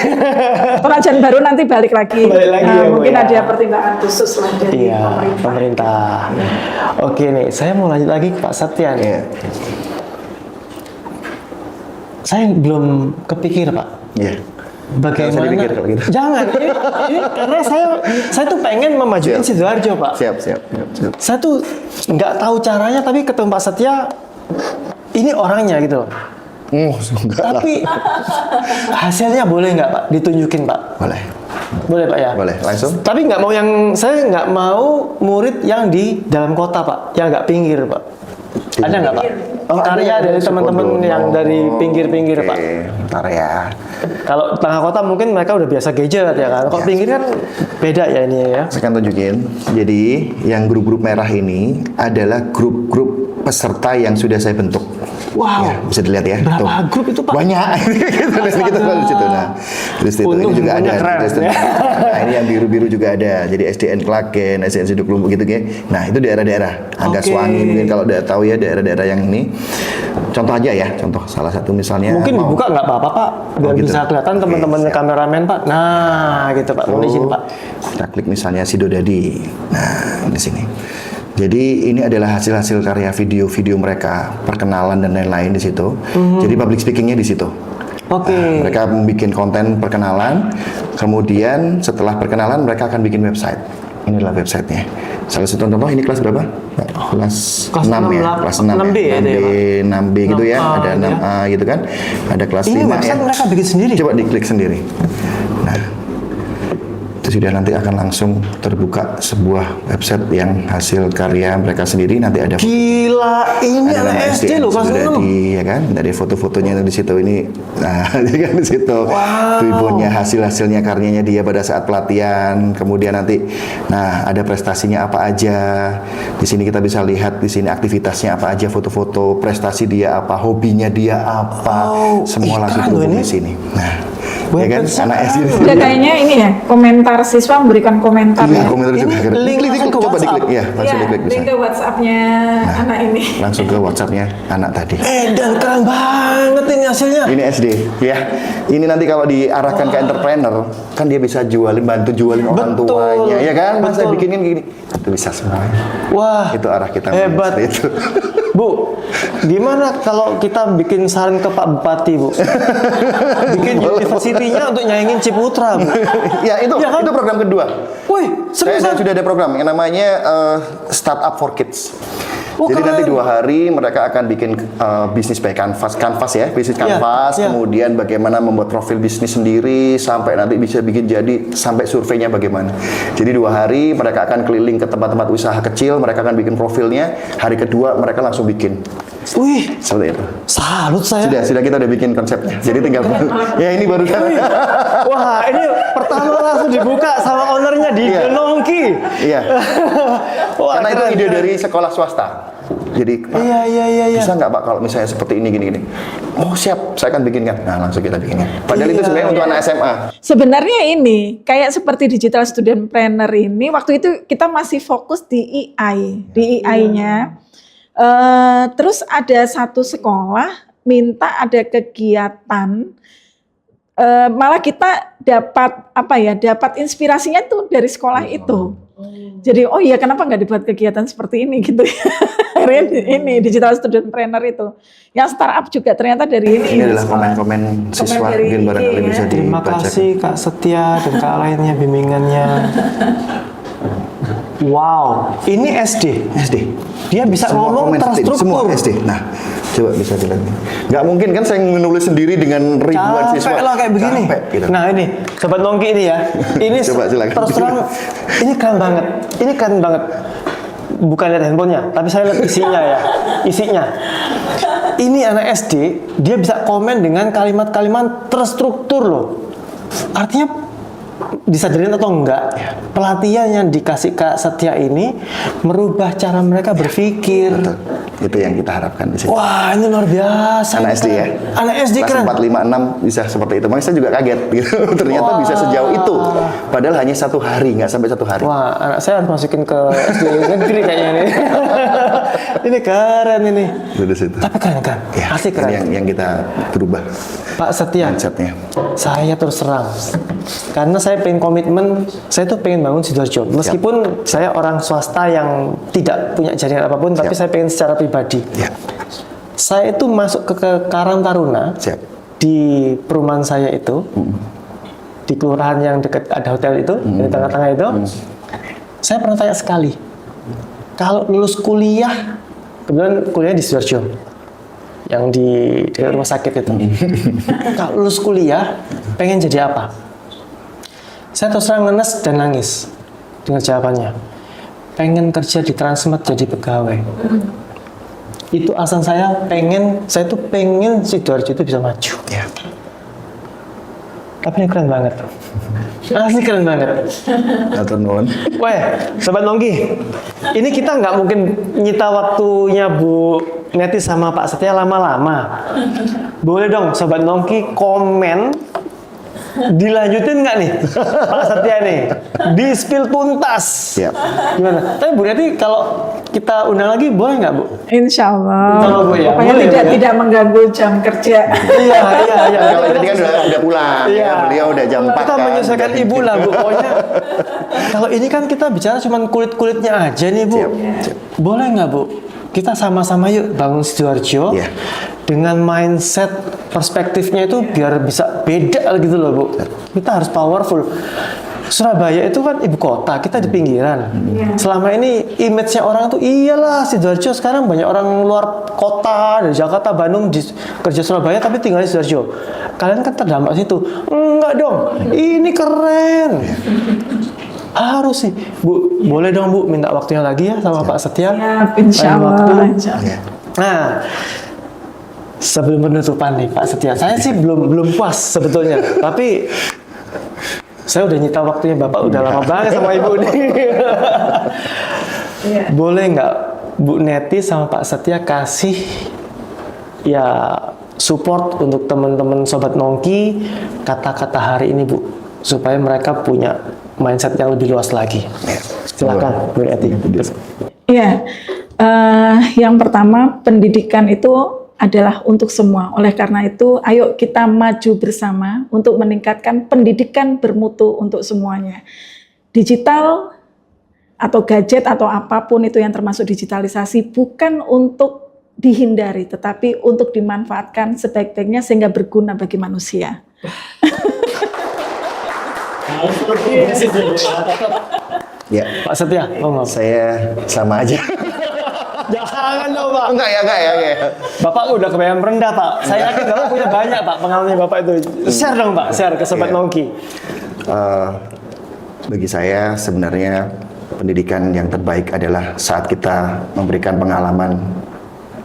Pengajian baru nanti balik lagi. Balik lagi ya, Bu, mungkin ya. ada pertimbangan khusus lah dari Iya, pemerintah. Oke nih, saya mau lanjut lagi ke Pak Setia nih. Iya. Saya belum kepikir Pak. Iya. Bagaimana? Nggak usah dipikir kalau gitu. Jangan, ini karena saya tuh pengen memajuin Siap. Sidoarjo Pak. Siap. Saya tuh nggak tahu caranya, tapi ketemu Pak Setia, ini orangnya gitu. Enggak lah. Tapi hasilnya boleh nggak Pak? Ditunjukin Pak? Boleh. Boleh Pak ya? Boleh. Langsung. Tapi nggak mau saya nggak mau murid yang di dalam kota Pak, yang nggak pinggir Pak. Ada nggak Pak? Karya dari teman-teman yang dari pinggir-pinggir Pak. Ntar ya. Kalau tengah kota mungkin mereka udah biasa gadget ya kan. Kalau pinggir kan beda ya ini ya. Saya akan tunjukin. Jadi yang grup-grup merah ini adalah grup-grup peserta yang sudah saya bentuk. Wow. Ya, bisa dilihat ya. Berapa grup itu Pak? Banyak. kita di situ. Nah, di situ ini juga ada. Keren, ya. Nah, ini yang biru-biru juga ada. Jadi SDN Klaten, SDN Siduk Lumuk gitu ya. Nah, itu daerah-daerah. Anggaswangi mungkin kalau udah tahu ya daerah-daerah yang ini. Contoh aja ya, contoh salah satu misalnya. Mungkin dibuka nggak apa-apa Pak, biar gitu. bisa kelihatan teman-teman kameramen Pak. Nah, gitu Pak. Di sini Pak. Kita klik misalnya Sidodadi. Nah, di sini. Jadi ini adalah hasil-hasil karya video-video mereka, perkenalan dan lain-lain di situ. Jadi public speakingnya di situ. Oke. Nah, mereka bikin konten perkenalan, kemudian setelah perkenalan mereka akan bikin website. Ini adalah websitenya. Salah satu contoh ini kelas berapa? Kelas 6 ya, kelas 6 6B ya, ya, 6B gitu ya, ada 6A gitu kan, ada kelas 5 Ini ya. website mereka bikin sendiri? Coba diklik sendiri. Nah, itu sudah nanti akan langsung terbuka sebuah website yang hasil karya mereka sendiri. Nanti ada Gila, ini ada nama anak SD loh kelas sudah 6. ya kan, dari foto-fotonya di situ ini. Nah, kan di situ. Ribbonnya hasil-hasilnya karyanya dia pada saat pelatihan. Kemudian nanti nah, ada prestasinya apa aja. Di sini kita bisa lihat di sini aktivitasnya apa aja, foto-foto, prestasi dia apa, hobinya dia apa. Semua langsung terhubung di sini. Nah, ya kan anak SD. Udah kayaknya ini ya, komentar siswa memberikan komentar Iya, ya. komentar juga. link langsung ke Coba WhatsApp. diklik ya, langsung Iya, diklik bisa. link ke WhatsApp-nya anak ini. Langsung ke WhatsApp-nya anak tadi. Dan keren banget ini hasilnya. Ini SD, ya. Ini nanti kalau diarahkan ke entrepreneur, kan dia bisa bantu jualin orang Betul, tuanya, ya kan? Mas saya betul. bikinin gini, itu bisa semuanya. Wah, Itu arah kita. hebat. seperti itu. Bu, gimana kalau kita bikin saran ke Pak Bupati, Bu? Bikin universitinya untuk nyaingin Ciputra, Bu. Ya itu, Ya kan? itu program kedua. Wih, Saya seriusan? sudah ada program yang namanya Startup for Kids. Oh, Jadi nanti keren. 2 hari mereka akan bikin bisnis by Canvas ya, bisnis Canvas, ya. kemudian bagaimana membuat profil bisnis sendiri, sampai nanti bisa bikin jadi, sampai surveinya bagaimana. Jadi 2 hari mereka akan keliling ke tempat-tempat usaha kecil, mereka akan bikin profilnya, hari kedua mereka langsung bikin. Wih, Seperti itu. salut saya. Sudah kita udah bikin konsepnya. Jadi tinggal, ya ini baru kan. Wah, ini pertama langsung dibuka sama ownernya di Iya. Nongki. Iya. Wah, Karena itu keren, ide keren. dari sekolah swasta. Jadi, Pak, Iya. bisa nggak Pak kalau misalnya seperti ini gini-gini? Oh siap, saya akan bikinkan. Nah langsung kita bikinkan. Padahal itu Iya. sebenarnya untuk anak SMA. Sebenarnya ini kayak seperti digital student planner ini waktu itu kita masih fokus di EI, di EI-nya. Terus ada satu sekolah minta ada kegiatan, malah kita dapat dapat inspirasinya tuh dari sekolah itu. Jadi oh iya kenapa nggak dibuat kegiatan seperti ini gitu ya. Akhirnya ini digital student planner itu. Yang startup juga ternyata dari ini. Ini adalah komen-komen siswa dari mungkin barangkali ini, bisa ya. Terima dibacakan. kasih Kak Setia dan Kak lainnya bimbingannya. Wow, ini SD. SD. Dia bisa Semua ngomong komen terstruktur. semua SD. Nah, coba bisa dilihat. Nggak mungkin kan saya menulis sendiri dengan ribuan siswa. Capek lah kayak begini. Capek, gitu. Nah ini, Sobat Nongki ini ya. Ini Coba silakan. terus terang, ini keren banget. Ini keren banget. Bukan lihat handphonenya, tapi saya lihat isinya ya. Isinya. Ini anak SD, dia bisa komen dengan kalimat-kalimat terstruktur loh. Artinya disadarin atau enggak, pelatihan yang dikasih Kak Setia ini merubah cara mereka berpikir. Betul. Itu yang kita harapkan di sini. Wah, ini luar biasa. Anak SD ya. Anak SD Kelas keren. 4, 5, 6 bisa seperti itu. Makanya saya juga kaget gitu. Ternyata bisa sejauh itu. Padahal hanya 1 hari, nggak sampai 1 hari. Wah, anak saya harus masukin ke SD negeri kayaknya nih. Ini keren ini. Dari situ. Tapi keren kan? Ya, Asli ini keren. yang kita berubah Pak Setia, mindsetnya. saya terus terang. Karena saya pengen komitmen, saya tuh pengen bangun Sidoarjo. Meskipun saya orang swasta yang tidak punya jaringan apapun, tapi saya pengen secara pribadi. Ya, Saya itu masuk ke Karang Taruna siap. di perumahan saya itu, di kelurahan yang dekat ada hotel itu, di tengah-tengah itu. Saya pernah tanya sekali, kalau lulus kuliah, kebetulan kuliah di Sidoarjo, yang di dekat rumah sakit itu. Kalau lulus kuliah, pengen jadi apa? Saya terus terang ngenes dan nangis dengan jawabannya. Pengen kerja di Transmart jadi pegawai. Itu alasan saya tuh pengen Sidoarjo itu bisa maju. Ya. Tapi ini keren banget. Asli keren banget. Atur nuwun. Weh, Sobat Nongki, ini kita nggak mungkin nyita waktunya Bu Neti sama Pak Setia lama-lama. Boleh dong Sobat Nongki komen, dilanjutin nggak nih Pak Setia nih? Di spill tuntas. Siap. Gimana? Tapi Bu Neti kalau kita undang lagi boleh nggak Bu? Insya Allah. Insya Allah, Bu, ya. Pokoknya Boleh, tidak ya. tidak mengganggu jam kerja. Iya. Kalau tadi kan udah pulang, Iya. ya, beliau udah jam 4 Kita kan. menyesuaikan ibu lah Bu. Pokoknya kalau ini kan kita bicara cuma kulit-kulitnya aja nih Bu. Siap, siap. Boleh nggak Bu? Kita sama-sama yuk bangun Sidoarjo Iya. dengan mindset perspektifnya itu biar bisa beda gitu loh Bu. Kita harus powerful. Surabaya itu kan ibu kota, kita di pinggiran. Selama ini image-nya orang tuh iyalah Sidoarjo sekarang banyak orang luar kota dari Jakarta, Bandung kerja Surabaya tapi tinggal di Sidoarjo. Kalian kan terdampak situ. Enggak dong, ini keren. Harus sih, Bu. Boleh dong Bu minta waktunya lagi ya sama Pak Setia. Ya, insya Lain Allah. waktu. Insya Allah. Ya. Nah, sebelum penutupan nih Pak Setia, saya sih belum puas sebetulnya, tapi saya udah nyita waktunya Bapak udah lama banget sama Ibu nih. Iya. Boleh nggak Bu Neti sama Pak Setia kasih ya support untuk teman-teman Sobat Nongki kata-kata hari ini Bu, supaya mereka punya mindset yang lebih luas lagi. Silakan Bu Neti. Iya, yang pertama pendidikan itu adalah untuk semua. Oleh karena itu, ayo kita maju bersama untuk meningkatkan pendidikan bermutu untuk semuanya. Digital atau gadget atau apapun itu yang termasuk digitalisasi bukan untuk dihindari, tetapi untuk dimanfaatkan sebaik-baiknya sehingga berguna bagi manusia. Ya. Pak Setia, ngomong. Saya sama aja. Jangan dong Pak. Enggak ya. Bapak udah kebayang rendah Pak. Saya yakin Bapak punya banyak Pak pengalaman Bapak itu. Share dong Pak, share ke Sobat Iya. Nongki. Bagi saya sebenarnya pendidikan yang terbaik adalah saat kita memberikan pengalaman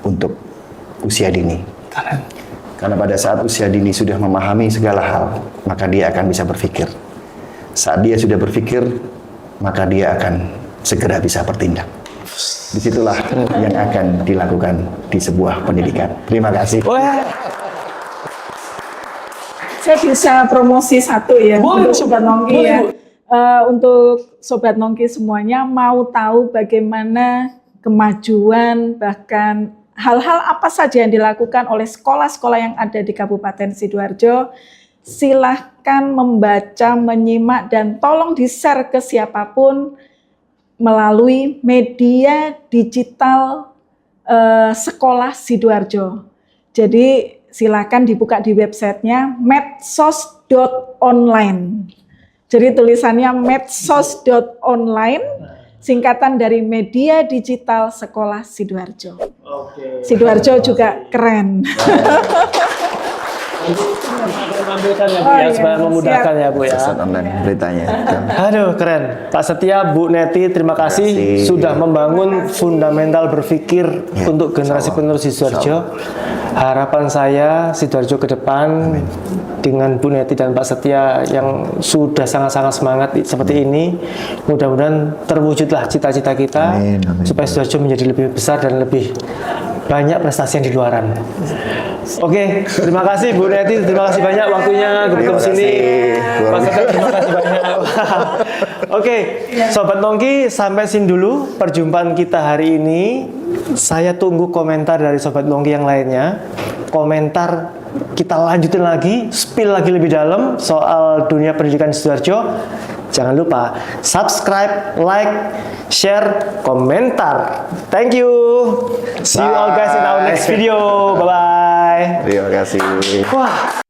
untuk usia dini. Karena pada saat usia dini sudah memahami segala hal, maka dia akan bisa berpikir. Saat dia sudah berpikir, maka dia akan segera bisa bertindak. Disitulah yang akan dilakukan di sebuah pendidikan. Terima kasih. Wah, Saya bisa promosi satu ya Boleh, untuk Bu. Sobat Nongki Boleh, ya. Bu. Untuk Sobat Nongki semuanya mau tahu bagaimana kemajuan bahkan hal-hal apa saja yang dilakukan oleh sekolah-sekolah yang ada di Kabupaten Sidoarjo, silahkan membaca, menyimak, dan tolong di-share ke siapapun melalui media digital sekolah Sidoarjo. Jadi silakan dibuka di websitenya medsos.online. Jadi tulisannya medsos.online, singkatan dari Media Digital Sekolah Sidoarjo. Sidoarjo juga keren. Ambilkan ya Bu Oh, ya, iya, supaya memudahkan siap. ya Bu ya. Pesan online beritanya. Aduh keren. Pak Setia, Bu Neti, terima kasih kasih. sudah membangun fundamental berpikir untuk generasi penerus di Sidoarjo. Harapan saya Sidoarjo ke depan dengan Bu Neti dan Pak Setia yang sudah sangat-sangat semangat seperti ini, mudah-mudahan terwujudlah cita-cita kita Amin, amin. supaya Sidoarjo menjadi lebih besar dan lebih banyak prestasi yang di luaran. Oke, terima kasih Bu Neti, terima kasih banyak waktunya bertemu Terima sini. kasih. Pak Setia, terima kasih banyak. Oke, Sobat Nongki, sampai sini dulu perjumpaan kita hari ini. Saya tunggu komentar dari Sobat Nongki yang lainnya. Komentar kita lanjutin lagi, spill lagi lebih dalam soal dunia pendidikan Sidoarjo. Jangan lupa subscribe, like, share, komentar. Thank you. See you all guys in our next video. Bye-bye. Terima kasih. Wah.